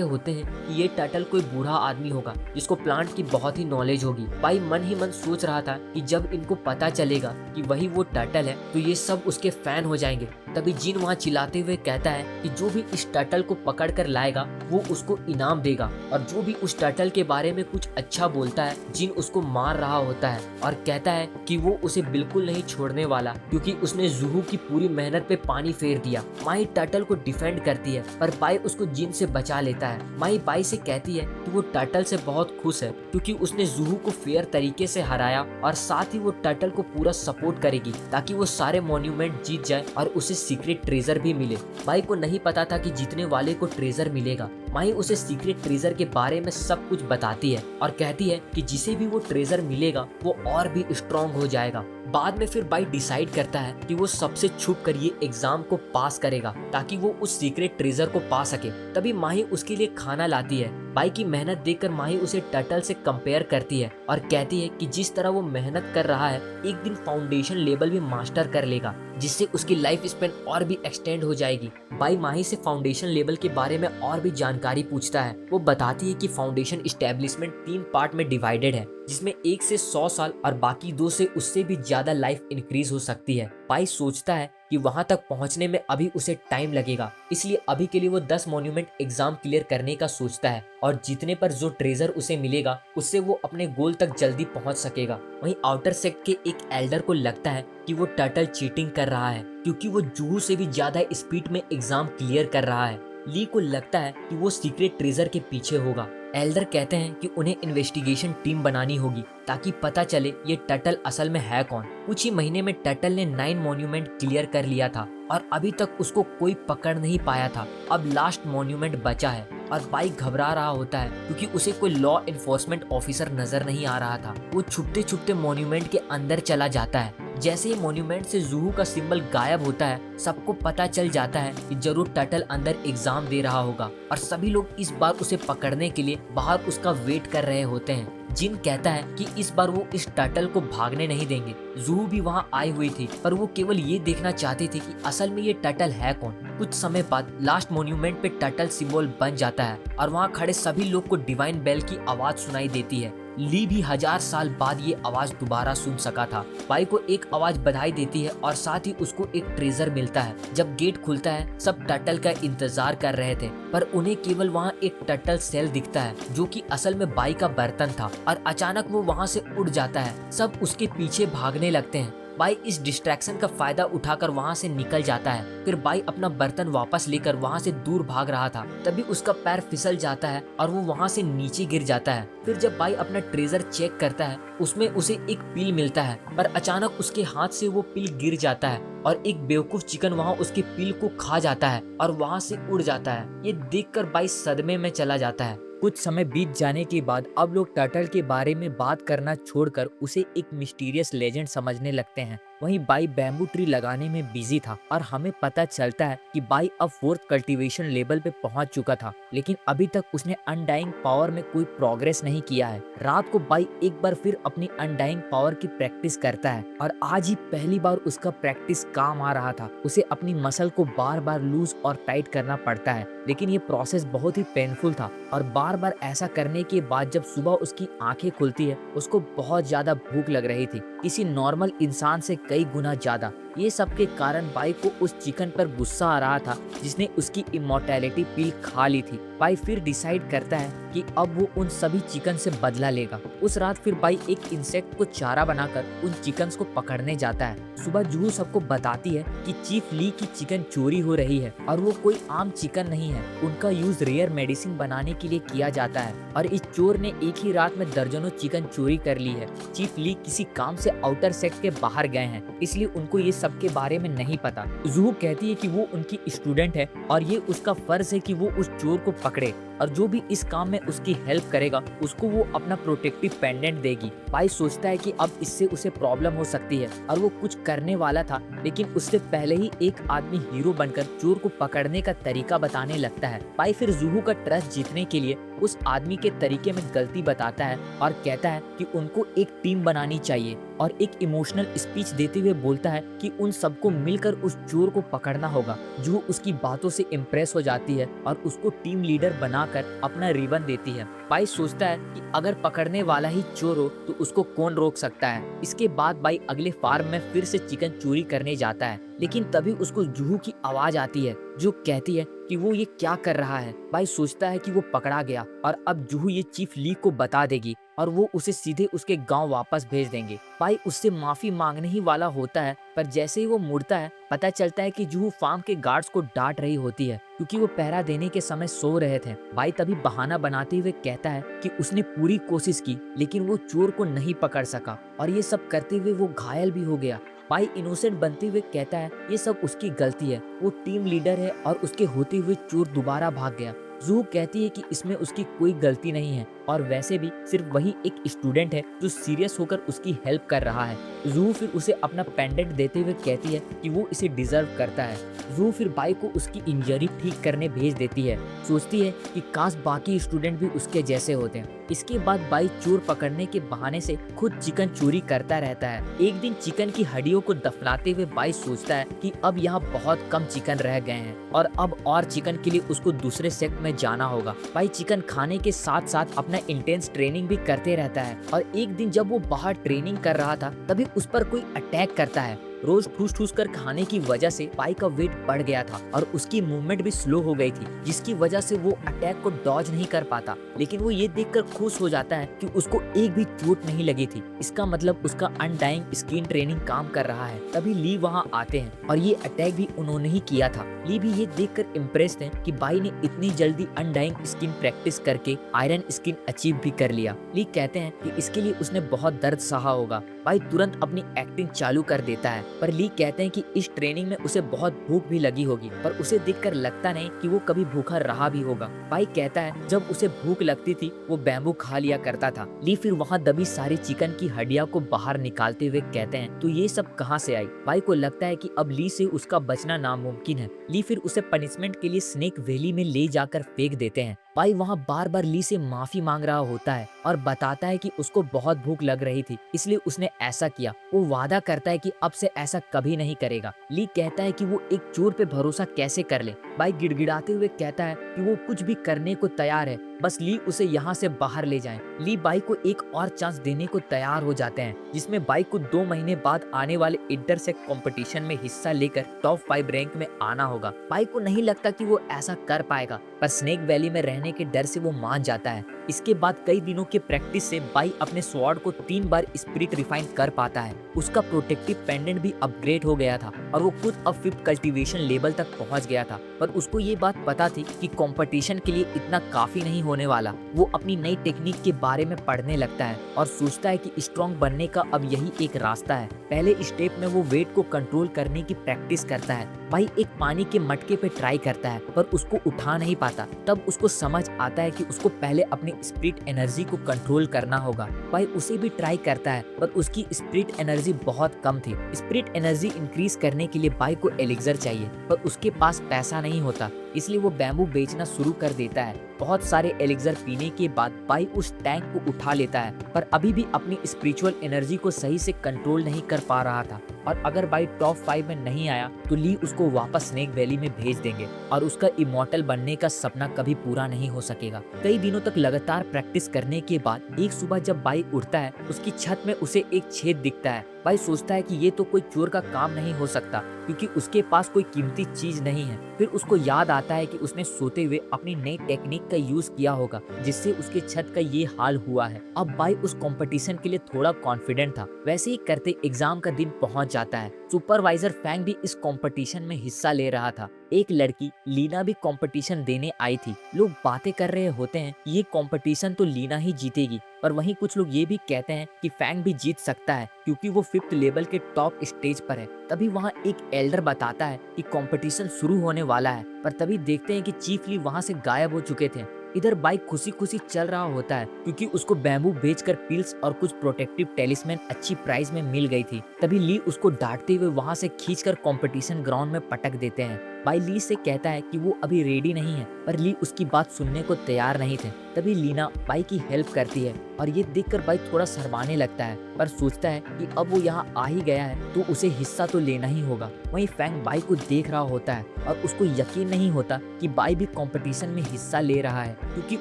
होते हैं कि ये टर्टल कोई बूढ़ा आदमी होगा जिसको प्लांट की बहुत ही नॉलेज होगी। बाई मन ही मन सोच रहा था कि जब इनको पता चलेगा कि वही वो टर्टल है तो ये सब उसके फैन हो जाएंगे। तभी जिन वहाँ चिल्लाते हुए कहता है कि जो भी इस टर्टल को पकड़ कर लाएगा वो उसको इनाम देगा, और जो भी उस टर्टल के बारे में कुछ अच्छा बोलता है, जिन उसको मार रहा होता है और कहता है कि वो उसे बिल्कुल नहीं छोड़ने वाला, क्योंकि उसने जूहू की पूरी मेहनत पे पानी फेर दिया। माही टर्टल को डिफेंड करती है, पर बाई उसको जिन से बचा लेता है। माही बाई से कहती है कि वो टर्टल से बहुत खुश है, क्योंकि उसने जूहू को फेयर तरीके से हराया, और साथ ही वो टर्टल को पूरा सपोर्ट करेगी ताकि वो सारे मॉन्यूमेंट जीत जाए और उसे सीक्रेट ट्रेजर भी मिले। बाई को नहीं पता था कि जीतने वाले को ट्रेजर मिलेगा। माही उसे सीक्रेट ट्रेजर के बारे में सब कुछ बताती है और कहती है कि जिसे भी वो ट्रेजर मिलेगा वो और भी स्ट्रॉन्ग हो जाएगा। बाद में फिर बाई डिसाइड करता है कि वो सबसे छुप कर ये एग्जाम को पास करेगा ताकि वो उस सीक्रेट ट्रेजर को पा सके। तभी माही उसके लिए खाना लाती है। बाई की मेहनत देखकर माही उसे टर्टल से कंपेयर करती है और कहती है कि जिस तरह वो मेहनत कर रहा है एक दिन फाउंडेशन लेवल भी मास्टर कर लेगा, जिससे उसकी लाइफ स्पेन और भी एक्सटेंड हो जाएगी। बाई माही से फाउंडेशन लेवल के बारे में और भी जानकारी पूछता है। वो बताती है कि फाउंडेशन इस्टेब्लिशमेंट 3 पार्ट में डिवाइडेड है, जिसमें 1 से 100 साल और बाकी 2 से उससे भी ज्यादा लाइफ इंक्रीज हो सकती है। बाई सोचता है कि वहां तक पहुंचने में अभी उसे टाइम लगेगा, इसलिए अभी के लिए वो 10 मॉन्यूमेंट एग्जाम क्लियर करने का सोचता है, और जीतने पर जो ट्रेजर उसे मिलेगा उससे वो अपने गोल तक जल्दी पहुंच सकेगा। वहीं आउटर सेक्ट के एक एल्डर को लगता है कि वो टर्टल चीटिंग कर रहा है, क्योंकि वो जूहू से भी ज्यादा स्पीड में एग्जाम क्लियर कर रहा है। ली को लगता है कि वो सीक्रेट ट्रेजर के पीछे होगा। एल्डर कहते हैं कि उन्हें इन्वेस्टिगेशन टीम बनानी होगी ताकि पता चले ये टर्टल असल में है कौन। कुछ ही महीने में टर्टल ने 9 मॉन्यूमेंट क्लियर कर लिया था और अभी तक उसको कोई पकड़ नहीं पाया था। अब लास्ट मॉन्यूमेंट बचा है और बाई घबरा रहा होता है, क्योंकि उसे कोई लॉ एनफोर्समेंट ऑफिसर नजर नहीं आ रहा था। वो छुपते छुपते मॉन्यूमेंट के अंदर चला जाता है। जैसे ही मॉन्यूमेंट से जूहू का सिंबल गायब होता है, सबको पता चल जाता है कि जरूर टर्टल अंदर एग्जाम दे रहा होगा, और सभी लोग इस बार उसे पकड़ने के लिए बाहर उसका वेट कर रहे होते हैं। जिन कहता है कि इस बार वो इस टर्टल को भागने नहीं देंगे। जूहू भी वहां आई हुई थी, पर वो केवल ये देखना चाहती थी कि असल में ये टर्टल है कौन। कुछ समय बाद लास्ट मॉन्यूमेंट पे टर्टल सिंबल बन जाता है और वहाँ खड़े सभी लोग को डिवाइन बेल की आवाज सुनाई देती है। ली भी 1000 साल बाद ये आवाज दोबारा सुन सका था। बाई को एक आवाज बधाई देती है और साथ ही उसको एक ट्रेजर मिलता है। जब गेट खुलता है, सब टर्टल का इंतजार कर रहे थे, पर उन्हें केवल वहाँ एक टर्टल सेल दिखता है जो कि असल में बाई का बर्तन था, और अचानक वो वहाँ से उड़ जाता है। सब उसके पीछे भागने लगते हैं। बाई इस डिस्ट्रैक्शन का फायदा उठाकर वहाँ से निकल जाता है। फिर बाई अपना बर्तन वापस लेकर वहाँ से दूर भाग रहा था, तभी उसका पैर फिसल जाता है और वो वहाँ से नीचे गिर जाता है। फिर जब बाई अपना ट्रेजर चेक करता है, उसमें उसे एक पिल मिलता है, पर अचानक उसके हाथ से वो पिल गिर जाता है और एक बेवकूफ चिकन वहाँ उसके पिल को खा जाता है और वहाँ से उड़ जाता है। ये देखकर बाई सदमे में चला जाता है। कुछ समय बीत जाने के बाद अब लोग टर्टल के बारे में बात करना छोड़कर उसे एक मिस्टीरियस लेजेंड समझने लगते हैं। वहीं बाई बैम्बू ट्री लगाने में बिजी था और हमें पता चलता है कि बाई अब 4th कल्टीवेशन लेवल पे पहुंच चुका था, लेकिन अभी तक उसने अनडाइंग पावर में कोई प्रोग्रेस नहीं किया है। रात को बाई एक बार फिर अपनी अनडाइंग पावर की प्रैक्टिस करता है और आज ही पहली बार उसका प्रैक्टिस काम आ रहा था। उसे अपनी मसल को बार बार लूज और टाइट करना पड़ता है, लेकिन ये प्रोसेस बहुत ही पेनफुल था और बार बार ऐसा करने के बाद जब सुबह उसकी आंखें खुलती है, उसको बहुत ज्यादा भूख लग रही थी, किसी नॉर्मल इंसान से कई गुना ज्यादा। ये सब के कारण बाई को उस चिकन पर गुस्सा आ रहा था जिसने उसकी इमॉर्टैलिटी पिल खा ली थी। बाई फिर डिसाइड करता है कि अब वो उन सभी चिकन से बदला लेगा। उस रात फिर बाई एक इंसेक्ट को चारा बनाकर उन चिकन्स को पकड़ने जाता है। सुबह जूहू सबको बताती है कि चीफ ली की चिकन चोरी हो रही है और वो कोई आम चिकन नहीं है, उनका यूज रेयर मेडिसिन बनाने के लिए किया जाता है और इस चोर ने एक ही रात में दर्जनों चिकन चोरी कर ली है। चीफ ली किसी काम से आउटर सेक्ट के बाहर गए हैं, इसलिए उनको ये सब के बारे में नहीं पता। जूहू कहती है कि वो उनकी स्टूडेंट है और ये उसका फर्ज है कि वो उस चोर को पकड़े और जो भी इस काम में उसकी हेल्प करेगा उसको वो अपना प्रोटेक्टिव पेंडेंट देगी। बाई सोचता है कि अब इससे उसे प्रॉब्लम हो सकती है और वो कुछ करने वाला था, लेकिन उससे पहले ही एक आदमी हीरो बनकर चोर को पकड़ने का तरीका बताने लगता है। बाई फिर जूहू का ट्रस्ट जीतने के लिए उस आदमी के तरीके में गलती बताता है और कहता है कि उनको एक टीम बनानी चाहिए और एक इमोशनल स्पीच देते हुए बोलता है कि उन सबको मिलकर उस चोर को पकड़ना होगा। जूहू उसकी बातों से इम्प्रेस हो जाती है और उसको टीम लीडर बनाकर अपना रिबन देती है। बाई सोचता है कि अगर पकड़ने वाला ही चोर हो तो उसको कौन रोक सकता है। इसके बाद बाई अगले फार्म में फिर से चिकन चोरी करने जाता है, लेकिन तभी उसको जूहू की आवाज आती है जो कहती है कि वो ये क्या कर रहा है। बाई सोचता है कि वो पकड़ा गया और अब जूहू ये चीफ ली को बता देगी और वो उसे सीधे उसके गांव वापस भेज देंगे। बाई उससे माफी मांगने ही वाला होता है, पर जैसे ही वो मुड़ता है पता चलता है कि जूहू फार्म के गार्ड्स को डांट रही होती है क्योंकि वो पहरा देने के समय सो रहे थे। बाई तभी बहाना बनाते हुए कहता है कि उसने पूरी कोशिश की लेकिन वो चोर को नहीं पकड़ सका और ये सब करते हुए वो घायल भी हो गया। बाई इनोसेंट बनते हुए कहता है ये सब उसकी गलती है, वो टीम लीडर है और उसके होते हुए चोर दोबारा भाग गया। जूहू कहती है कि इसमें उसकी कोई गलती नहीं है और वैसे भी सिर्फ वही एक स्टूडेंट है जो सीरियस होकर उसकी हेल्प कर रहा है। जूहू फिर उसे अपना पेंडेंट देते हुए कहती है कि वो इसे डिजर्व करता है। जूहू फिर बाई को उसकी इंजरी ठीक करने भेज देती है, सोचती है कि काश बाकी स्टूडेंट भी उसके जैसे होते हैं। इसके बाद बाई चोर पकड़ने के बहाने से खुद चिकन चोरी करता रहता है। एक दिन चिकन की हड्डियों को दफनाते हुए बाई सोचता है कि अब यहाँ बहुत कम चिकन रह गए हैं और अब और चिकन के लिए उसको दूसरे सेक्ट में जाना होगा। बाई चिकन खाने के साथ साथ अपना इंटेंस ट्रेनिंग भी करते रहता है और एक दिन जब वो बाहर ट्रेनिंग कर रहा था तभी उस पर कोई अटैक करता है। रोज ठूस ठूस कर खाने की वजह से बाई का वेट बढ़ गया था और उसकी मूवमेंट भी स्लो हो गई थी, जिसकी वजह से वो अटैक को डॉज नहीं कर पाता। लेकिन वो ये देखकर खुश हो जाता है कि उसको एक भी चोट नहीं लगी थी, इसका मतलब उसका अनडाइंग स्किन ट्रेनिंग काम कर रहा है। तभी ली वहाँ आते हैं और ये अटैक भी उन्होंने ही किया था। ली भी ये देखकर इम्प्रेस थे कि बाई ने इतनी जल्दी अनडाइंग स्किन प्रैक्टिस करके आयरन स्किन अचीव भी कर लिया। ली कहते हैं कि इसके लिए उसने बहुत दर्द सहा होगा। बाई तुरंत अपनी एक्टिंग चालू कर देता है, पर ली कहते हैं कि इस ट्रेनिंग में उसे बहुत भूख भी लगी होगी, पर उसे देखकर लगता नहीं कि वो कभी भूखा रहा भी होगा। बाई कहता है जब उसे भूख लगती थी वो बैम्बू खा लिया करता था। ली फिर वहाँ दबी सारी चिकन की हड्डियां को बाहर निकालते हुए कहते हैं तो ये सब कहाँ से आई। बाई को लगता है कि अब ली से उसका बचना नामुमकिन है। ली फिर उसे पनिशमेंट के लिए स्नेक वैली में ले जाकर फेंक देते हैं। बाई वहाँ बार बार ली से माफी मांग रहा होता है और बताता है कि उसको बहुत भूख लग रही थी इसलिए उसने ऐसा किया। वो वादा करता है कि अब से ऐसा कभी नहीं करेगा। ली कहता है कि वो एक चोर पे भरोसा कैसे कर ले। बाई गिड़गिड़ाते हुए कहता है कि वो कुछ भी करने को तैयार है, बस ली उसे यहाँ से बाहर ले जाए। ली बाई को एक और चांस देने को तैयार हो जाते हैं, जिसमें बाई को 2 महीने बाद आने वाले इंटरसेक्ट कंपटीशन में हिस्सा लेकर टॉप 5 रैंक में आना होगा। बाई को नहीं लगता कि वो ऐसा कर पाएगा, पर स्नेक वैली में रहने के डर से वो मान जाता है। इसके बाद कई दिनों के प्रैक्टिस से बाई अपने स्वॉर्ड को 3 बार स्पिरिट रिफाइन कर पाता है। उसका प्रोटेक्टिव पेंडेंट भी अपग्रेड हो गया था और वो खुद अब 5th कल्टीवेशन लेवल तक पहुंच गया था, पर उसको ये बात पता थी कि कंपटीशन के लिए इतना काफी नहीं होने वाला। वो अपनी नई टेक्निक के बारे में पढ़ने लगता है और सोचता है कि स्ट्रॉन्ग बनने का अब यही एक रास्ता है। पहले स्टेप में वो वेट को कंट्रोल करने की प्रैक्टिस करता है। बाई एक पानी के मटके पे ट्राई करता है पर उसको उठा नहीं पाता। तब उसको समझ आता है कि उसको पहले अपनी स्पिरिट एनर्जी को कंट्रोल करना होगा। बाई उसे भी ट्राई करता है पर उसकी स्पिरिट एनर्जी बहुत कम थी। स्पिरिट एनर्जी इंक्रीज करने के लिए बाई को एलिक्सर चाहिए पर उसके पास पैसा नहीं होता, इसलिए वो बैम्बू बेचना शुरू कर देता है। बहुत सारे एलिक्सर पीने के बाद बाई उस टैंक को उठा लेता है पर अभी भी अपनी स्पिरिचुअल एनर्जी को सही से कंट्रोल नहीं कर पा रहा था और अगर बाई टॉप 5 में नहीं आया तो ली उसको वापस स्नेक वैली में भेज देंगे और उसका इमॉर्टल बनने का सपना कभी पूरा नहीं हो सकेगा। कई दिनों तक लगातार प्रैक्टिस करने के बाद एक सुबह जब बाई उठता है उसकी छत में उसे एक छेद दिखता है बाई सोचता है कि ये तो कोई चोर का काम नहीं हो सकता क्योंकि उसके पास कोई कीमती चीज नहीं है। फिर उसको याद आता है कि उसने सोते हुए अपनी नई टेक्निक का यूज किया होगा जिससे उसके छत का ये हाल हुआ है। अब बाई उस कंपटीशन के लिए थोड़ा कॉन्फिडेंट था। वैसे ही करते एग्जाम का दिन पहुंच जाता है। सुपरवाइजर फैंग भी इस कंपटीशन में हिस्सा ले रहा था। एक लड़की लीना भी कंपटीशन देने आई थी। लोग बातें कर रहे होते हैं कि ये कंपटीशन तो लीना ही जीतेगी, पर वहीं कुछ लोग ये भी कहते हैं कि फैंग भी जीत सकता है क्योंकि वो 5th लेवल के टॉप स्टेज पर है। तभी वहाँ एक एल्डर बताता है कि कंपटीशन शुरू होने वाला है, पर तभी देखते हैं कि चीफ ली वहाँ से गायब हो चुके थे। इधर बाइक खुशी खुशी चल रहा होता है क्योंकि उसको बैम्बू बेचकर पिल्स और कुछ प्रोटेक्टिव टेलिस्मैन अच्छी प्राइस में मिल गई थी। तभी ली उसको डांटते हुए वहां से खींचकर कंपटीशन ग्राउंड में पटक देते हैं। बाई ली से कहता है कि वो अभी रेडी नहीं है, पर ली उसकी बात सुनने को तैयार नहीं थे। तभी लीना बाई की हेल्प करती है और ये देखकर बाई थोड़ा शर्माने लगता है, पर सोचता है कि अब वो यहाँ आ ही गया है तो उसे हिस्सा तो लेना ही होगा। वहीं फैंग बाई को देख रहा होता है और उसको यकीन नहीं होता कि बाई भी कंपटीशन में हिस्सा ले रहा है क्योंकि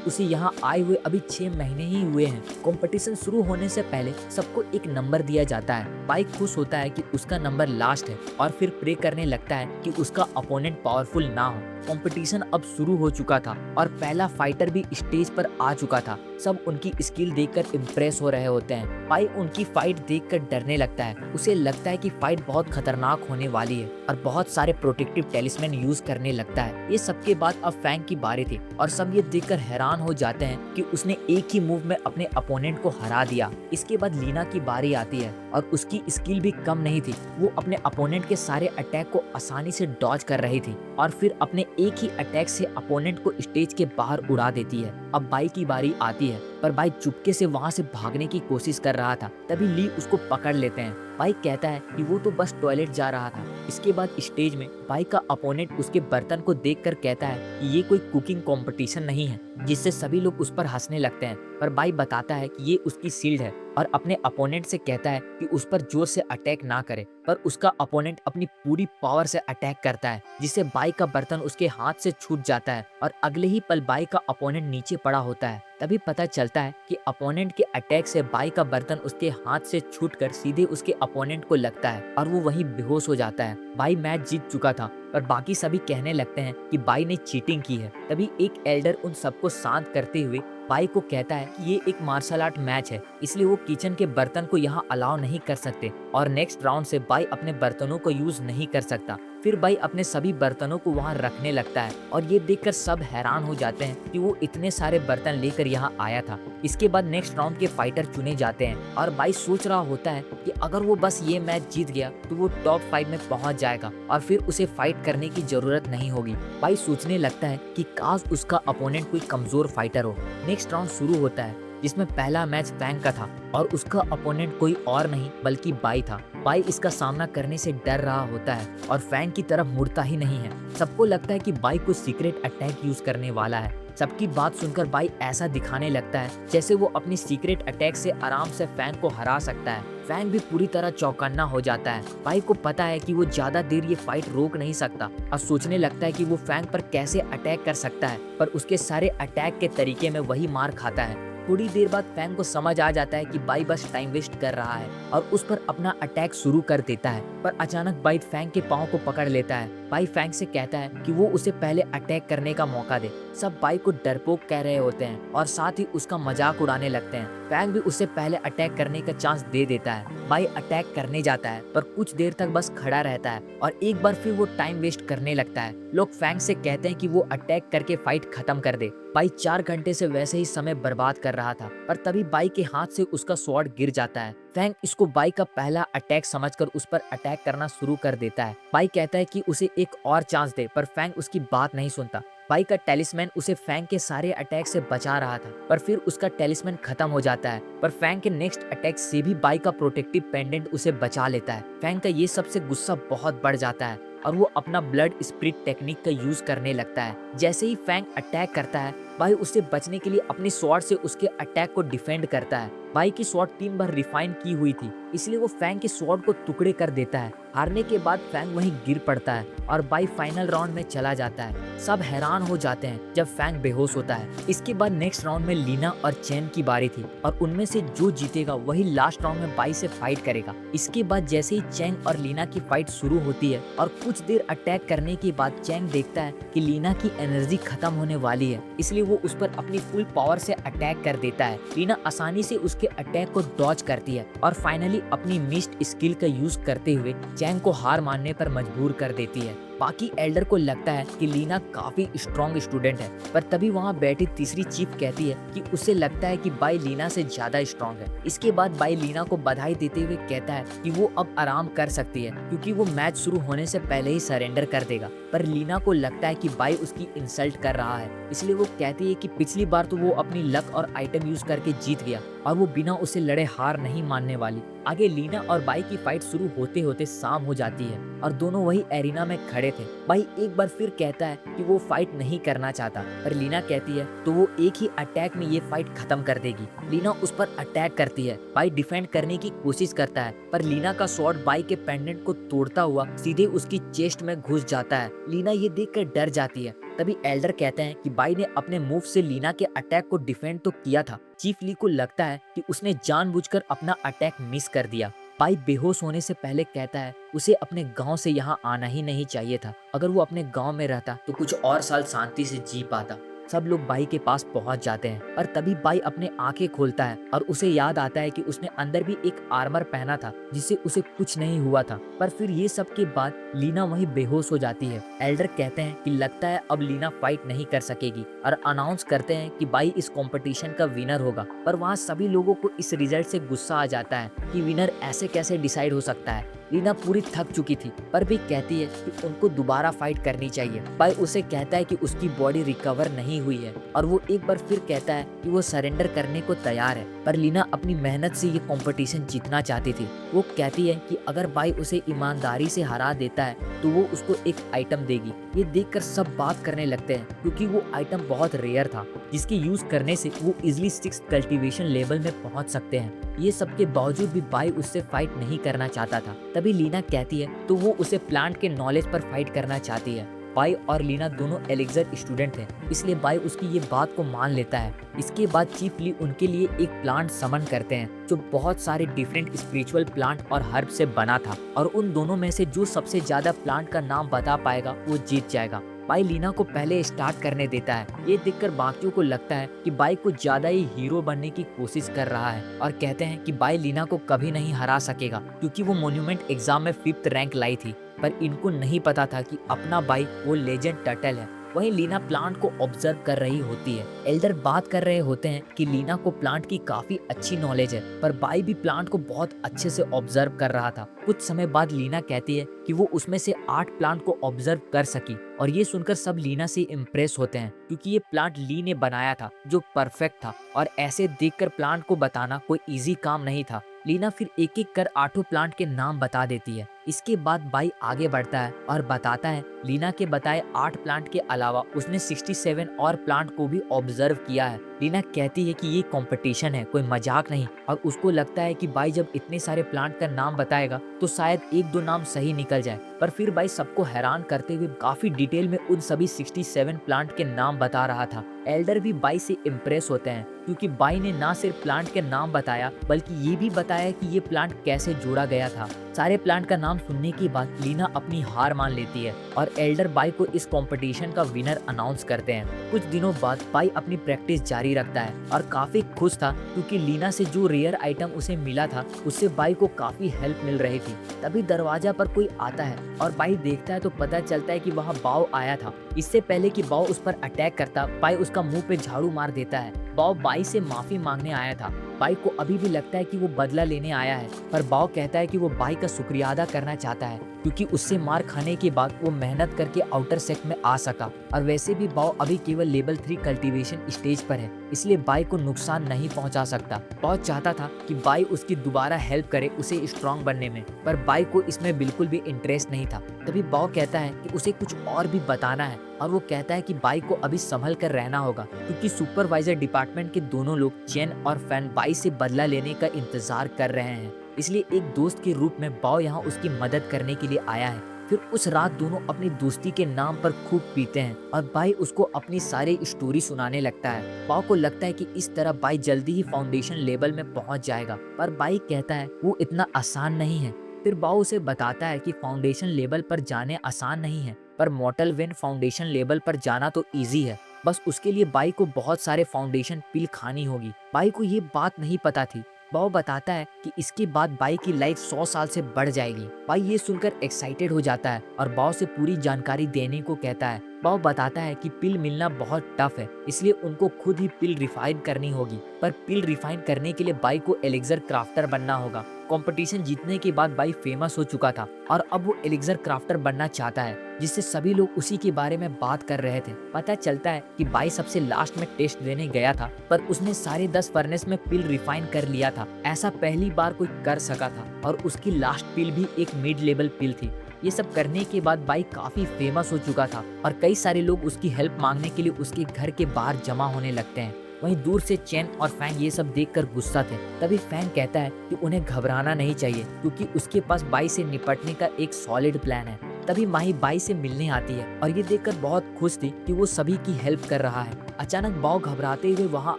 उसे यहाँ आए हुए अभी 6 महीने ही हुए हैं। कंपटीशन शुरू होने से पहले सबको एक नंबर दिया जाता है। बाई खुश होता है कि उसका नंबर लास्ट है और फिर प्रे करने लगता है कि उसका अपोनेंट पावरफुल ना हो। कंपटीशन अब शुरू हो चुका था और पहला फाइटर भी स्टेज पर आ चुका था। सब उनकी स्किल देखकर इम्प्रेस हो रहे होते हैं। बाई उनकी फाइट देखकर डरने लगता है। उसे लगता है कि फाइट बहुत खतरनाक होने वाली है और बहुत सारे प्रोटेक्टिव टेलिस्मैन यूज करने लगता है। ये सबके बाद अब फैंग की बारी थी और सब ये देखकर हैरान हो जाते हैं कि उसने एक ही मूव में अपने अपोनेंट को हरा दिया। इसके बाद लीना की बारी आती है और उसकी स्किल भी कम नहीं थी। वो अपने अपोनेंट के सारे अटैक को आसानी से डॉज कर रही थी और फिर अपने एक ही अटैक से अपोनेंट को स्टेज के बाहर उड़ा देती है। अब बाई की बारी आती है, पर बाई चुपके से वहां से भागने की कोशिश कर रहा था। तभी ली उसको पकड़ लेते हैं। बाई कहता है कि वो तो बस टॉयलेट जा रहा था। इसके बाद स्टेज में बाई का अपोनेंट उसके बर्तन को देखकर कहता है कि ये कोई कुकिंग कंपटीशन नहीं है, जिससे सभी लोग उस पर हंसने लगते हैं। पर बाई बताता है कि ये उसकी शील्ड है और अपने अपोनेंट से कहता है कि उस पर जोर से अटैक ना करे, पर उसका अपोनेंट अपनी पूरी पावर से अटैक करता है जिससे बाई का बर्तन उसके हाथ से छूट जाता है और अगले ही पल बाई का अपोनेंट नीचे पड़ा होता है। तभी पता चलता है कि अपोनेंट के अटैक से बाई का बर्तन उसके हाथ से छूटकर सीधे उसके अपोनेंट को लगता है और वो वहीं बेहोश हो जाता है। बाई मैच जीत चुका था, पर बाकी सभी कहने लगते हैं कि बाई ने चीटिंग की है। तभी एक एल्डर उन सबको शांत करते हुए बाई को कहता है कि ये एक मार्शल आर्ट मैच है, इसलिए वो किचन के बर्तन को यहाँ अलाउ नहीं कर सकते और नेक्स्ट राउंड से बाई अपने बर्तनों को यूज नहीं कर सकता। फिर बाई अपने सभी बर्तनों को वहाँ रखने लगता है और ये देखकर सब हैरान हो जाते हैं कि वो इतने सारे बर्तन लेकर यहाँ आया था। इसके बाद नेक्स्ट राउंड के फाइटर चुने जाते हैं और बाई सोच रहा होता है कि अगर वो बस ये मैच जीत गया तो वो टॉप 5 में पहुंच जाएगा और फिर उसे फाइट करने की जरूरत नहीं होगी। बाई सोचने लगता है कि काश उसका अपोनेंट कोई कमजोर फाइटर हो। नेक्स्ट राउंड शुरू होता है जिसमें पहला मैच फैंग का था और उसका अपोनेंट कोई और नहीं बल्कि बाई था। बाई इसका सामना करने से डर रहा होता है और फैंग की तरफ मुड़ता ही नहीं है। सबको लगता है कि बाई कुछ सीक्रेट अटैक यूज करने वाला है। सबकी बात सुनकर बाई ऐसा दिखाने लगता है जैसे वो अपनी सीक्रेट अटैक से आराम से फैंग को हरा सकता है। फैंग भी पूरी तरह चौकन्ना हो जाता है। बाई को पता है कि वो ज्यादा देर ये फाइट रोक नहीं सकता और सोचने लगता है कि वो फैंग पर कैसे अटैक कर सकता है, पर उसके सारे अटैक के तरीके में वही मार खाता है। थोड़ी देर बाद फैंग को समझ आ जाता है कि बाई बस टाइम वेस्ट कर रहा है और उस पर अपना अटैक शुरू कर देता है, पर अचानक बाई फैंग के पाँव को पकड़ लेता है। बाई फैंग से कहता है कि वो उसे पहले अटैक करने का मौका दे। सब बाई को डरपोक कह रहे होते हैं और साथ ही उसका मजाक उड़ाने लगते हैं। फैंग भी उसे पहले अटैक करने का चांस दे देता है। बाई अटैक करने जाता है पर कुछ देर तक बस खड़ा रहता है और एक बार फिर वो टाइम वेस्ट करने लगता है। लोग फैंग से कहते हैं कि वो अटैक करके फाइट खत्म कर दे। बाई 4 घंटे से वैसे ही समय बर्बाद कर रहा था, पर तभी बाई के हाथ से उसका स्वॉर्ड गिर जाता है। फैंग इसको बाई का पहला अटैक समझकर उस पर अटैक करना शुरू कर देता है। बाई कहता है कि उसे एक और चांस दे, पर फैंग उसकी बात नहीं सुनता। बाई का टेलिस्मैन उसे फैंग के सारे अटैक से बचा रहा था, पर फिर उसका टेलिस्मैन खत्म हो जाता है। पर फैंग के नेक्स्ट अटैक से भी बाई का प्रोटेक्टिव पेंडेंट उसे बचा लेता है। फैंग का ये सबसे गुस्सा बहुत बढ़ जाता है और वो अपना ब्लड स्प्रिट टेक्निक का यूज करने लगता है। जैसे ही फैंग अटैक करता है, बाई उससे बचने के लिए अपनी स्वॉर्ड से उसके अटैक को डिफेंड करता है। बाई की स्वॉर्ड 3 बार रिफाइन की हुई थी, इसलिए वो फैंग की स्वॉर्ड को टुकड़े कर देता है। हारने के बाद फैंग वहीं गिर पड़ता है और बाई फाइनल राउंड में चला जाता है। सब हैरान हो जाते हैं जब फैंग बेहोश होता है। इसके बाद नेक्स्ट राउंड में लीना और चैन की बारी थी और उनमें से जो जीतेगा वही लास्ट राउंड में बाई से फाइट करेगा। इसके बाद जैसे ही चैंग और लीना की फाइट शुरू होती है और कुछ देर अटैक करने के बाद चैंग देखता है कि लीना की एनर्जी खत्म होने वाली है, इसलिए वो उस पर अपनी फुल पावर से अटैक कर देता है। लीना आसानी से उसके अटैक को डॉज करती है और फाइनली अपनी मिस्ट स्किल का यूज करते हुए चैंग को हार मानने पर मजबूर कर देती है। बाकी एल्डर को लगता है कि लीना काफी स्ट्रॉन्ग स्टूडेंट है, पर तभी वहाँ बैठी तीसरी चीफ कहती है कि उसे लगता है कि बाई लीना से ज्यादा स्ट्रॉन्ग है। इसके बाद बाई लीना को बधाई देते हुए कहता है कि वो अब आराम कर सकती है क्योंकि वो मैच शुरू होने से पहले ही सरेंडर कर देगा। पर लीना को लगता है कि बाई उसकी इंसल्ट कर रहा है, इसलिए वो कहती है कि पिछली बार तो वो अपनी लक और आइटम यूज करके जीत गया और वो बिना उसे लड़े हार नहीं मानने वाली। आगे लीना और बाई की फाइट शुरू होते होते शाम हो जाती है और दोनों वही एरिना में खड़े थे। बाई एक बार फिर कहता है कि वो फाइट नहीं करना चाहता, पर लीना कहती है तो वो एक ही अटैक में ये फाइट खत्म कर देगी। लीना उस पर अटैक करती है। बाई डिफेंड करने की कोशिश करता है, पर लीना का स्वॉर्ड बाई के पेंडेंट को तोड़ता हुआ सीधे उसकी चेस्ट में घुस जाता है। लीना ये देखकर डर जाती है। तभी एल्डर कहते हैं कि बाई ने अपने मूव से लीना के अटैक को डिफेंड तो किया था। चीफ ली को लगता है कि उसने जानबूझकर अपना अटैक मिस कर दिया। बाई बेहोश होने से पहले कहता है उसे अपने गांव से यहाँ आना ही नहीं चाहिए था। अगर वो अपने गांव में रहता तो कुछ और साल शांति से जी पाता। सब लोग बाई के पास पहुंच जाते हैं और तभी बाई अपने आंखें खोलता है और उसे याद आता है कि उसने अंदर भी एक आर्मर पहना था जिससे उसे कुछ नहीं हुआ था। पर फिर ये सब के बाद लीना वहीं बेहोश हो जाती है। एल्डर कहते हैं कि लगता है अब लीना फाइट नहीं कर सकेगी और अनाउंस करते हैं कि बाई इस कंपटीशन का विनर होगा। पर वहाँ सभी लोगों को इस रिजल्ट से गुस्सा आ जाता है कि विनर ऐसे कैसे डिसाइड हो सकता है। लीना पूरी थक चुकी थी पर भी कहती है कि उनको दोबारा फाइट करनी चाहिए। बाई उसे कहता है कि उसकी बॉडी रिकवर नहीं हुई है और वो एक बार फिर कहता है कि वो सरेंडर करने को तैयार है। पर लीना अपनी मेहनत से ये कंपटीशन जीतना चाहती थी। वो कहती है कि अगर बाई उसे ईमानदारी से हरा देता है तो वो उसको एक आइटम देगी। ये देखकर सब बात करने लगते हैं क्योंकि वो आइटम बहुत रेयर था जिसके यूज करने से वो इजिली 6 कल्टीवेशन लेवल में पहुंच सकते हैं। ये सब के बावजूद भी बाई उससे फाइट नहीं करना चाहता था। तभी लीना कहती है तो वो उसे प्लांट के नॉलेज पर फाइट करना चाहती है। बाई और लीना दोनों एलेक्जर स्टूडेंट हैं, इसलिए बाई उसकी ये बात को मान लेता है। इसके बाद चीफ ली उनके लिए एक प्लांट समन करते हैं जो बहुत सारे डिफरेंट स्पिरिचुअल प्लांट और हर्ब से बना था और उन दोनों में से जो सबसे ज्यादा प्लांट का नाम बता पाएगा वो जीत जाएगा। बाई लीना को पहले स्टार्ट करने देता है। ये देखकर बाकियों को लगता है कि बाई कुछ ज्यादा ही हीरो बनने की कोशिश कर रहा है और कहते हैं कि बाई लीना को कभी नहीं हरा सकेगा क्योंकि वो मॉन्यूमेंट एग्जाम में 5th रैंक लाई थी। पर इनको नहीं पता था कि अपना बाई वो लेजेंड टर्टल है। वहीं लीना प्लांट को ऑब्जर्व कर रही होती है। एल्डर बात कर रहे होते हैं कि लीना को प्लांट की काफी अच्छी नॉलेज है, पर बाई भी प्लांट को बहुत अच्छे से ऑब्जर्व कर रहा था। कुछ समय बाद लीना कहती है कि वो उसमें से 8 प्लांट को ऑब्जर्व कर सकी और ये सुनकर सब लीना से इम्प्रेस होते हैं क्योंकि ये प्लांट ली ने बनाया था जो परफेक्ट था और ऐसे देखकर प्लांट को बताना कोई इजी काम नहीं था। लीना फिर एक एक कर 8 प्लांट के नाम बता देती है। इसके बाद बाई आगे बढ़ता है और बताता है लीना के बताए 8 प्लांट के अलावा उसने 67 और प्लांट को भी ऑब्जर्व किया है। लीना कहती है कि ये कंपटीशन है, कोई मजाक नहीं, और उसको लगता है कि बाई जब इतने सारे प्लांट का नाम बताएगा तो शायद 1-2 नाम सही निकल जाए। पर फिर बाई सबको हैरान करते हुए काफी डिटेल में उन सभी 67 प्लांट के नाम बता रहा था। एल्डर भी बाई से इम्प्रेस होते हैं क्योंकि बाई ने ना सिर्फ प्लांट के नाम बताया बल्कि ये भी बताया कि ये प्लांट कैसे जोड़ा गया था। सारे प्लांट का नाम सुनने के बाद लीना अपनी हार मान लेती है और एल्डर बाई को इस कंपटीशन का विनर अनाउंस करते हैं। कुछ दिनों बाद बाई अपनी प्रैक्टिस जारी रखता है और काफी खुश था क्योंकि लीना से जो रेयर आइटम उसे मिला था उससे बाई को काफी हेल्प मिल रही थी। तभी दरवाजा पर कोई आता है और बाई देखता है तो पता चलता है कि वहाँ बाव आया था। इससे पहले कि बाव उस पर अटैक करता, बाई उसका मुंह पे झाड़ू मार देता है। बाव बाई से माफी मांगने आया था। बाई को अभी भी लगता है कि वो बदला लेने आया है, पर बाव कहता है कि वो बाई का शुक्रिया अदा करना चाहता है क्योंकि उससे मार खाने के बाद वो मेहनत करके आउटर सेक्ट में आ सका। और वैसे भी बाओ अभी केवल लेवल 3 कल्टीवेशन स्टेज पर है, इसलिए बाई को नुकसान नहीं पहुंचा सकता। बाओ चाहता था कि बाई उसकी दोबारा हेल्प करे उसे स्ट्रांग बनने में, पर बाई को इसमें बिल्कुल भी इंटरेस्ट नहीं था। तभी बाओ कहता है कि उसे कुछ और भी बताना है, और वो कहता है कि बाई को अभी संभल कर रहना होगा, क्योंकि सुपरवाइजर डिपार्टमेंट के दोनों लोग चेन और फैन बाई से बदला लेने का इंतजार कर रहे हैं। इसलिए एक दोस्त के रूप में बाओ यहाँ उसकी मदद करने के लिए आया है। फिर उस रात दोनों अपनी दोस्ती के नाम पर खूब पीते हैं और बाई उसको अपनी सारी स्टोरी सुनाने लगता है। बाओ को लगता है कि इस तरह बाई जल्दी ही फाउंडेशन लेवल में पहुंच जाएगा, पर बाई कहता है वो इतना आसान नहीं है। फिर बाओ उसे बताता है कि फाउंडेशन लेवल पर जाने आसान नहीं है, पर मॉर्टल वेन फाउंडेशन लेवल पर जाना तो ईजी है। बस उसके लिए बाई को बहुत सारे फाउंडेशन पिल खानी होगी। बाई को ये बात नहीं पता थी। बाओ बताता है कि इसके बाद बाई की लाइफ 100 साल से बढ़ जाएगी। बाई ये सुनकर एक्साइटेड हो जाता है और बाओ से पूरी जानकारी देने को कहता है। बाओ बताता है कि पिल मिलना बहुत टफ है, इसलिए उनको खुद ही पिल रिफाइन करनी होगी। पर पिल रिफाइन करने के लिए बाई को एलिक्सर क्राफ्टर बनना होगा। कंपटीशन जीतने के बाद बाई फेमस हो चुका था और अब वो एलिक्सर क्राफ्टर बनना चाहता है, जिससे सभी लोग उसी के बारे में बात कर रहे थे। पता चलता है कि बाई सबसे लास्ट में टेस्ट देने गया था, पर उसने सारे 10 फर्नेस में पिल रिफाइन कर लिया था। ऐसा पहली बार कोई कर सका था, और उसकी लास्ट पिल भी एक मिड लेवल पिल थी। ये सब करने के बाद बाई काफी फेमस हो चुका था और कई सारे लोग उसकी हेल्प मांगने के लिए उसके घर के बाहर जमा होने लगते हैं। वहीं दूर से चेन और फैंग ये सब देखकर गुस्सा थे। तभी फैंग कहता है कि उन्हें घबराना नहीं चाहिए, क्योंकि उसके पास बाई से निपटने का एक सॉलिड प्लान है। तभी माही बाई से मिलने आती है और ये देखकर बहुत खुश थी कि वो सभी की हेल्प कर रहा है। अचानक बाओ घबराते हुए वहाँ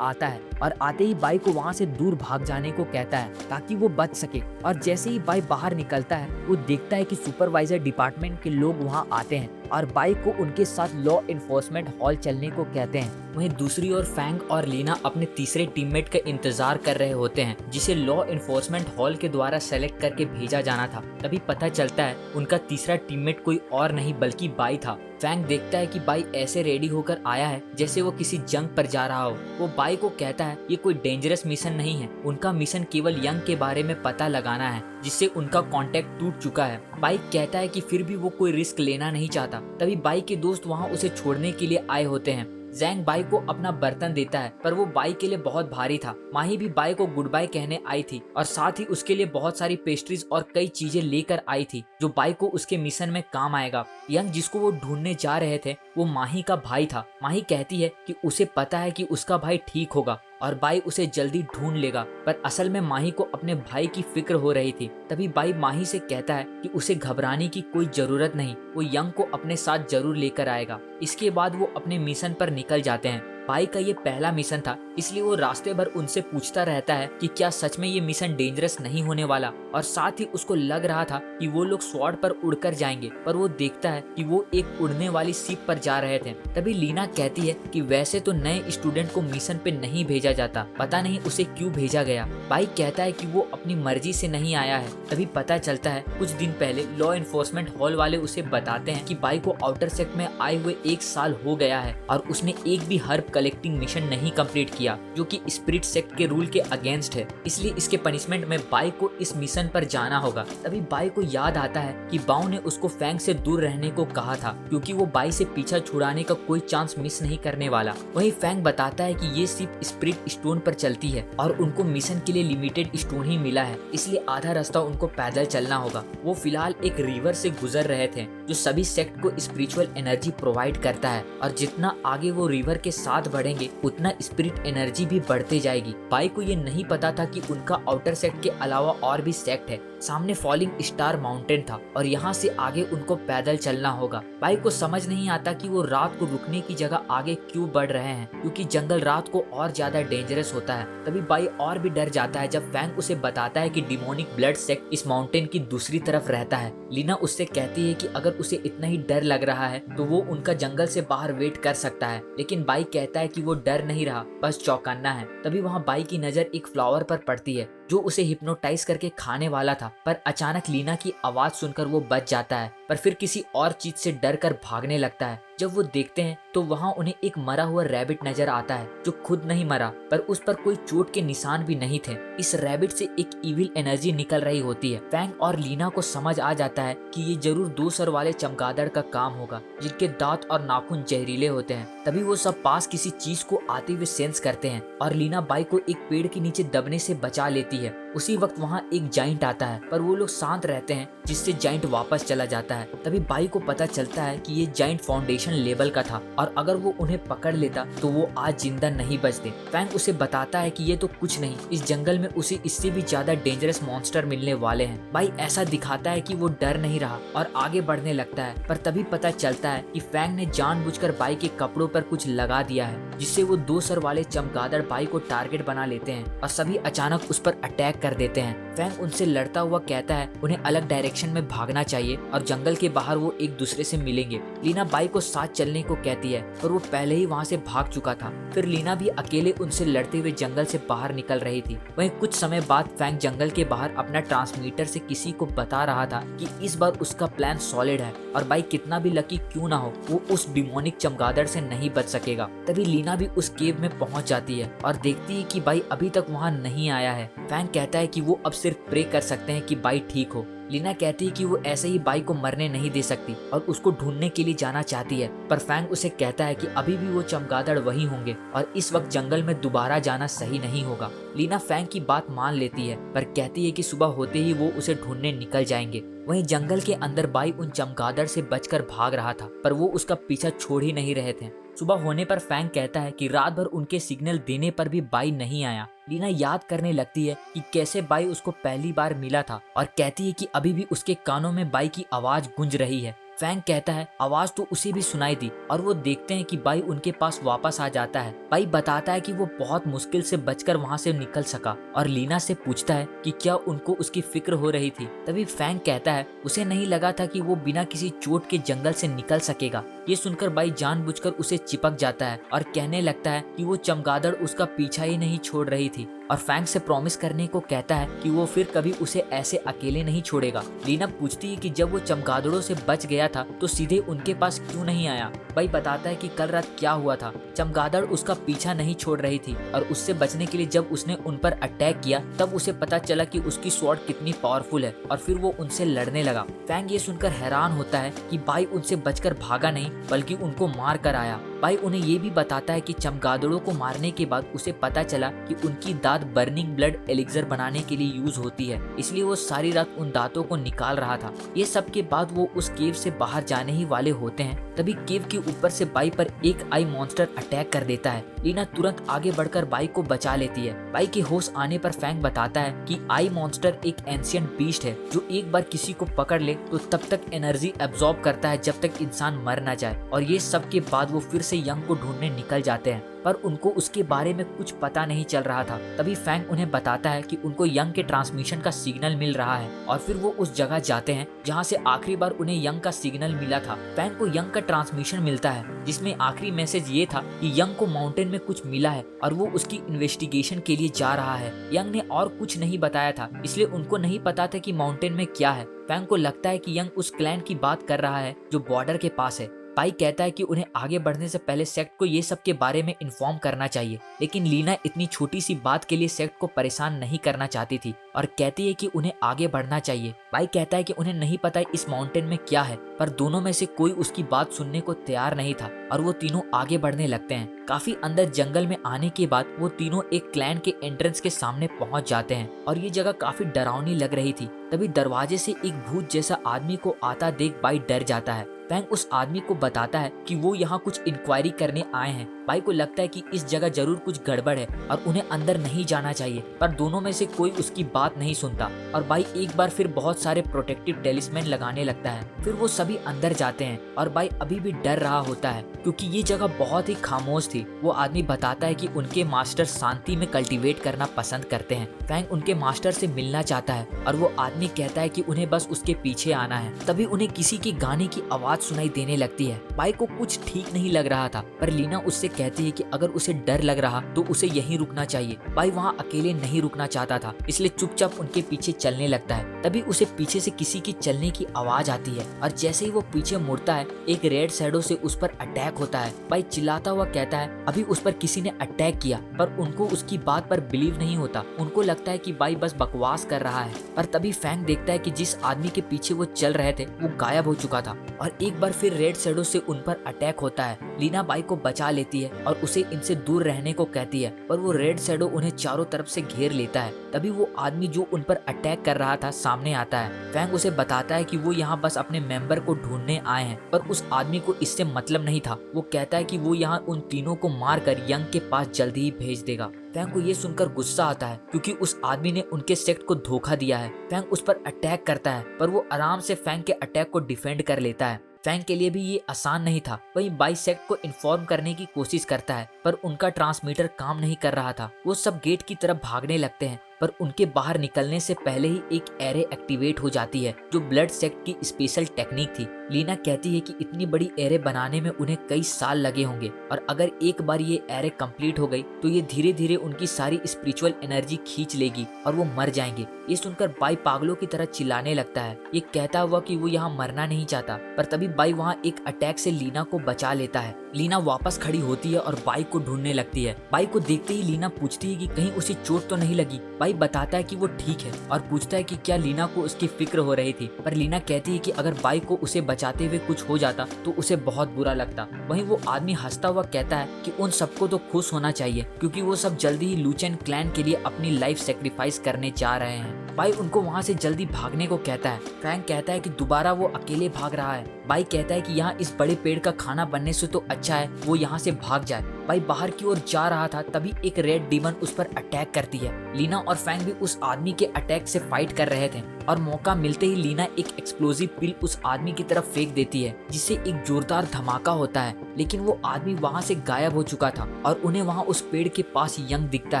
आता है और आते ही बाई को वहाँ से दूर भाग जाने को कहता है ताकि वो बच सके। और जैसे ही बाई बाहर निकलता है, वो देखता है कि सुपरवाइजर डिपार्टमेंट के लोग वहाँ आते हैं और बाई को उनके साथ लॉ इन्फोर्समेंट हॉल चलने को कहते हैं। वहीं दूसरी ओर फैंग और लीना अपने तीसरे टीममेट का इंतजार कर रहे होते हैं, जिसे लॉ इन्फोर्समेंट हॉल के द्वारा सेलेक्ट करके भेजा जाना था। तभी पता चलता है उनका तीसरा टीममेट कोई और नहीं बल्कि बाई था। फैंग देखता है कि बाई ऐसे रेडी होकर आया है जैसे वो किसी जंग पर जा रहा हो। वो बाई को कहता है ये कोई डेंजरस मिशन नहीं है, उनका मिशन केवल यंग के बारे में पता लगाना है, जिससे उनका कांटेक्ट टूट चुका है। बाई कहता है कि फिर भी वो कोई रिस्क लेना नहीं चाहता। तभी बाई के दोस्त वहाँ उसे छोड़ने के लिए आए होते हैं। जैंग बाई को अपना बर्तन देता है, पर वो बाई के लिए बहुत भारी था। माही भी बाई को गुड बाय कहने आई थी और साथ ही उसके लिए बहुत सारी पेस्ट्रीज और कई चीजें लेकर आई थी जो बाई को उसके मिशन में काम आएगा। यंग जिसको वो ढूंढने जा रहे थे वो माही का भाई था। माही कहती है कि उसे पता है कि उसका भाई ठीक होगा और बाई उसे जल्दी ढूंढ लेगा, पर असल में माही को अपने भाई की फिक्र हो रही थी। तभी बाई माही से कहता है कि उसे घबराने की कोई जरूरत नहीं, वो यंग को अपने साथ जरूर लेकर आएगा। इसके बाद वो अपने मिशन पर निकल जाते हैं। बाई का ये पहला मिशन था, इसलिए वो रास्ते भर उनसे पूछता रहता है कि क्या सच में ये मिशन डेंजरस नहीं होने वाला, और साथ ही उसको लग रहा था कि वो लोग स्वॉर्ड पर उड़कर जाएंगे, पर वो देखता है कि वो एक उड़ने वाली शिप पर जा रहे थे। तभी लीना कहती है कि वैसे तो नए स्टूडेंट को मिशन पे नहीं भेजा जाता, पता नहीं उसे क्यों भेजा गया। बाई कहता है कि वो अपनी मर्जी से नहीं आया है। तभी पता चलता है कुछ दिन पहले लॉ इन्फोर्समेंट हॉल वाले उसे बताते हैं कि बाई को आउटर सेक्ट में आए हुए 1 साल हो गया है और उसने एक भी हर्ब कलेक्टिंग मिशन नहीं कंप्लीट किया, जो कि स्पिरिट सेक्ट के रूल के अगेंस्ट है। इसलिए इसके पनिशमेंट में बाई को इस मिशन पर जाना होगा। तभी बाई को याद आता है कि बाओ ने उसको फैंग से दूर रहने को कहा था, क्योंकि वो बाई से पीछा छुड़ाने का कोई चांस मिस नहीं करने वाला। वहीं फैंग बताता है कि ये शिप स्पिरिट स्टोन पर चलती है और उनको मिशन के लिए लिमिटेड स्टोन ही मिला है, इसलिए आधा रास्ता उनको पैदल चलना होगा। वो फिलहाल एक रिवर से गुजर रहे थे जो सभी सेक्ट को स्पिरिचुअल एनर्जी प्रोवाइड करता है, और जितना आगे वो रिवर के साथ बढ़ेंगे उतना स्पिरिट एनर्जी भी बढ़ते जाएगी। बाई को ये नहीं पता था कि उनका आउटर सेक्ट के अलावा और भी सेक्ट है। सामने फॉलिंग स्टार माउंटेन था और यहाँ से आगे उनको पैदल चलना होगा। बाई को समझ नहीं आता कि वो रात को रुकने की जगह आगे क्यों बढ़ रहे हैं, क्योंकि जंगल रात को और ज्यादा डेंजरस होता है। तभी बाई और भी डर जाता है जब फैंग उसे बताता है कि डिमोनिक ब्लड सेक्ट इस माउंटेन की दूसरी तरफ रहता है। लीना उससे कहती है कि अगर उसे इतना ही डर लग रहा है तो वो उनका जंगल से बाहर वेट कर सकता है, लेकिन बाई कहता है कि वो डर नहीं रहा, बस चौंकाना है। तभी वहाँ बाई की नजर एक फ्लावर पर पड़ती है जो उसे हिप्नोटाइज करके खाने वाला था, पर अचानक लीना की आवाज सुनकर वो बच जाता है, पर फिर किसी और चीज से डर कर भागने लगता है। जब वो देखते हैं तो वहाँ उन्हें एक मरा हुआ रैबिट नजर आता है जो खुद नहीं मरा, पर उस पर कोई चोट के निशान भी नहीं थे। इस रैबिट से एक इविल एनर्जी निकल रही होती है। फैंग और लीना को समझ आ जाता है कि ये जरूर 2 सर वाले चमगादड़ का काम होगा जिनके दांत और नाखून जहरीले होते हैं। तभी वो सब पास किसी चीज को आते हुए सेंस करते हैं और लीना बाई को एक पेड़ के नीचे दबने से बचा लेती है। उसी वक्त वहाँ एक जाइंट आता है, पर वो लोग शांत रहते हैं जिससे जाइंट वापस चला जाता है। तभी बाई को पता चलता है कि ये जाइंट फाउंडेशन लेवल का था और अगर वो उन्हें पकड़ लेता तो वो आज जिंदा नहीं बचते। फैंग उसे बताता है कि ये तो कुछ नहीं, इस जंगल में उसे इससे भी ज्यादा डेंजरस मॉन्स्टर मिलने वाले हैं। बाई ऐसा दिखाता है कि वो डर नहीं रहा और आगे बढ़ने लगता है, पर तभी पता चलता है कि फैंग ने जानबूझकर बाई के कपड़ों पर कुछ लगा दिया है जिससे वो 2 सर वाले चमगादड़ बाई को टारगेट बना लेते हैं और सभी अचानक उस पर अटैक कर देते हैं। फैंग उनसे लड़ता हुआ कहता है उन्हें अलग डायरेक्शन में भागना चाहिए और जंगल के बाहर वो एक दूसरे से मिलेंगे। लीना बाई को साथ चलने को कहती है, पर वो पहले ही वहाँ से भाग चुका था। फिर लीना भी अकेले उनसे लड़ते हुए जंगल से बाहर निकल रही थी। वहीं कुछ समय बाद फैंग जंगल के बाहर अपना ट्रांसमीटर से किसी को बता रहा था कि इस बार उसका प्लान सॉलिड है और बाई कितना भी लकी क्यों ना हो वो उस डिमोनिक चमगादड़ से नहीं बच सकेगा। तभी लीना भी उस केव में पहुंच जाती है और देखती है कि बाई अभी तक वहाँ नहीं आया है। फैंग कहता है कि वो अब सिर्फ प्रे कर सकते हैं कि बाई ठीक हो। लीना कहती है कि वो ऐसे ही बाई को मरने नहीं दे सकती और उसको ढूंढने के लिए जाना चाहती है, पर फैंग उसे कहता है कि अभी भी वो चमगादड़ वही होंगे और इस वक्त जंगल में दोबारा जाना सही नहीं होगा। लीना फैंग की बात मान लेती है, पर कहती है कि सुबह होते ही वो उसे ढूंढने निकल जाएंगे। वहीं जंगल के अंदर बाई उन चमगादड़ से बचकर भाग रहा था, पर वो उसका पीछा छोड़ ही नहीं रहे थे। सुबह होने पर फैंग कहता है कि रात भर उनके सिग्नल देने पर भी बाई नहीं आया। लीना याद करने लगती है कि कैसे बाई उसको पहली बार मिला था और कहती है कि अभी भी उसके कानों में बाई की आवाज गूंज रही है। फैंग कहता है आवाज तो उसे भी सुनाई दी और वो देखते हैं कि बाई उनके पास वापस आ जाता है। बाई बताता है कि वो बहुत मुश्किल से बचकर वहाँ से निकल सका और लीना से पूछता है कि क्या उनको उसकी फिक्र हो रही थी। तभी फैंग कहता है उसे नहीं लगा था कि वो बिना किसी चोट के जंगल से निकल सकेगा। ये सुनकर बाई जानबूझकर उसे चिपक जाता है और कहने लगता है कि वो चमगादड़ उसका पीछा ही नहीं छोड़ रही थी और फैंग से प्रॉमिस करने को कहता है कि वो फिर कभी उसे ऐसे अकेले नहीं छोड़ेगा। लीना पूछती है कि जब वो चमगादड़ों से बच गया था तो सीधे उनके पास क्यों नहीं आया। बाई बताता है कि कल रात क्या हुआ था, चमगादड़ उसका पीछा नहीं छोड़ रही थी और उससे बचने के लिए जब उसने उन पर अटैक किया तब उसे पता चला कि उसकी स्वॉर्ड कितनी पावरफुल है और फिर वो उनसे लड़ने लगा। फैंग ये सुनकर हैरान होता है कि बाई उनसे बचकर भागा नहीं बल्कि उनको मार कर आया। बाई उन्हें ये भी बताता है कि चमगादड़ों को मारने के बाद उसे पता चला कि उनकी दांत बर्निंग ब्लड एलिक्सर बनाने के लिए यूज होती है, इसलिए वो सारी रात उन दांतों को निकाल रहा था। ये सब के बाद वो उस केव से बाहर जाने ही वाले होते हैं, तभी केव के ऊपर से बाई पर एक आई मॉन्स्टर अटैक कर देता है। लीना तुरंत आगे बढ़कर बाई को बचा लेती है। बाई के होश आने पर फैंग बताता है कि आई मॉन्स्टर एक एंशिएंट बीस्ट है जो एक बार किसी को पकड़ ले तो तब तक एनर्जी एब्जॉर्ब करता है जब तक इंसान मर ना जाए। और ये सब के बाद वो फिर से यंग को ढूंढने निकल जाते हैं, पर उनको उसके बारे में कुछ पता नहीं चल रहा था। तभी फैंग उन्हें बताता है कि उनको यंग के ट्रांसमिशन का सिग्नल मिल रहा है और फिर वो उस जगह जाते हैं जहाँ से आखिरी बार उन्हें यंग का सिग्नल मिला था। फैंग को यंग का ट्रांसमिशन मिलता है जिसमें आखिरी मैसेज ये था कि यंग को माउंटेन में कुछ मिला है और वो उसकी इन्वेस्टिगेशन के लिए जा रहा है। यंग ने और कुछ नहीं बताया था, इसलिए उनको नहीं पता था कि माउंटेन में क्या है। फैंग को लगता है कि यंग उस क्लैन की बात कर रहा है जो बॉर्डर के पास है। बाई कहता है कि उन्हें आगे बढ़ने से पहले सेक्ट को ये सब के बारे में इन्फॉर्म करना चाहिए, लेकिन लीना इतनी छोटी सी बात के लिए सेक्ट को परेशान नहीं करना चाहती थी और कहती है कि उन्हें आगे बढ़ना चाहिए। बाई कहता है कि उन्हें नहीं पता इस माउंटेन में क्या है, पर दोनों में से कोई उसकी बात सुनने को तैयार नहीं था और वो तीनों आगे बढ़ने लगते हैं। काफी अंदर जंगल में आने के बाद वो तीनों एक क्लैन के एंट्रेंस के सामने पहुंच जाते हैं और ये जगह काफी डरावनी लग रही थी। तभी दरवाजे से एक भूत जैसा आदमी को आता देख बाई डर जाता है। फैंग उस आदमी को बताता है कि वो यहाँ कुछ इंक्वायरी करने आए हैं। बाई को लगता है कि इस जगह जरूर कुछ गड़बड़ है और उन्हें अंदर नहीं जाना चाहिए, पर दोनों में से कोई उसकी बात नहीं सुनता और बाई एक बार फिर बहुत सारे प्रोटेक्टिव टेलिस्मैन लगाने लगता है। फिर वो सभी अंदर जाते हैं और बाई अभी भी डर रहा होता है क्योंकि ये जगह बहुत ही खामोश थी। वो आदमी बताता है कि उनके मास्टर शांति में कल्टीवेट करना पसंद करते हैं। फैंग उनके मास्टर से मिलना चाहता है और वो आदमी कहता है कि उन्हें बस उसके पीछे आना है। तभी उन्हें किसी के गाने की आवाज सुनाई देने लगती है। बाई को कुछ ठीक नहीं लग रहा था, पर लीना उससे कहती है कि अगर उसे डर लग रहा तो उसे यहीं रुकना चाहिए। बाई वहाँ अकेले नहीं रुकना चाहता था, इसलिए चुपचाप उनके पीछे चलने लगता है। तभी उसे पीछे से किसी की चलने की आवाज आती है और जैसे ही वो पीछे मुड़ता है एक रेड शैडो से उस पर अटैक होता है। बाई चिल्लाता हुआ कहता है अभी उस पर किसी ने अटैक किया, पर उनको उसकी बात पर बिलीव नहीं होता। उनको लगता है कि बाई बस बकवास कर रहा है। पर तभी फैंग देखता है कि जिस आदमी के पीछे वो चल रहे थे वो गायब हो चुका था और एक बार फिर रेड शैडो से उन पर अटैक होता है। लीना बाई को बचा लेती है और उसे इनसे दूर रहने को कहती है, पर वो रेड शैडो उन्हें चारों तरफ से घेर लेता है। तभी वो आदमी जो उन पर अटैक कर रहा था सामने आता है। फैंग उसे बताता है कि वो यहाँ बस अपने मेंबर को ढूंढने आए हैं, पर उस आदमी को इससे मतलब नहीं था। वो कहता है कि वो यहाँ उन तीनों को मारकर यंग के पास जल्दी ही भेज देगा। फैंग को ये सुनकर गुस्सा आता है क्योंकि उस आदमी ने उनके सेक्ट को धोखा दिया है। फैंग उस पर अटैक करता है, पर वो आराम से फैंग के अटैक को डिफेंड कर लेता है। फैंग के लिए भी ये आसान नहीं था। वहीं बाई सेक्ट को इन्फॉर्म करने की कोशिश करता है, पर उनका ट्रांसमीटर काम नहीं कर रहा था। वो सब गेट की तरफ भागने लगते हैं, पर उनके बाहर निकलने से पहले ही एक एरे एक्टिवेट हो जाती है जो ब्लड सेक्ट की स्पेशल टेक्निक थी। लीना कहती है कि इतनी बड़ी एरे बनाने में उन्हें कई साल लगे होंगे और अगर एक बार ये एरे कंप्लीट हो गई तो ये धीरे धीरे उनकी सारी स्पिरिचुअल एनर्जी खींच लेगी और वो मर जाएंगे। ये सुनकर बाई पागलों की तरह चिल्लाने लगता है, ये कहता हुआ कि वो यहाँ मरना नहीं चाहता। पर तभी बाई वहाँ एक अटैक से लीना को बचा लेता है। लीना वापस खड़ी होती है और बाई को ढूंढने लगती है। बाई को देखते ही लीना पूछती है कि कहीं उसे चोट तो नहीं लगी। बाई बताता है कि वो ठीक है और पूछता है कि क्या लीना को उसकी फिक्र हो रही थी, पर लीना कहती है कि अगर बाई को उसे बचाते हुए कुछ हो जाता तो उसे बहुत बुरा लगता। वहीं वो आदमी हंसता हुआ कहता है कि उन सबको तो खुश होना चाहिए क्योंकि वो सब जल्दी ही लुचेन क्लैन के लिए अपनी लाइफ सेक्रीफाइस करने जा रहे हैं। बाई उनको वहाँ से जल्दी भागने को कहता है। फ्रैंक कहता है कि दोबारा वो अकेले भाग रहा है। बाई कहता है कि यहाँ इस बड़े पेड़ का खाना बनने से तो अच्छा है वो यहाँ से भाग जाए। बाई बाहर की ओर जा रहा था, तभी एक रेड डीमन उस पर अटैक करती है। लीना और फैंग भी उस आदमी के अटैक से फाइट कर रहे थे और मौका मिलते ही लीना एक एक्सप्लोजिव पिल उस आदमी की तरफ फेंक देती है जिससे एक जोरदार धमाका होता है, लेकिन वो आदमी वहाँ से गायब हो चुका था और उन्हें वहाँ उस पेड़ के पास यंग दिखता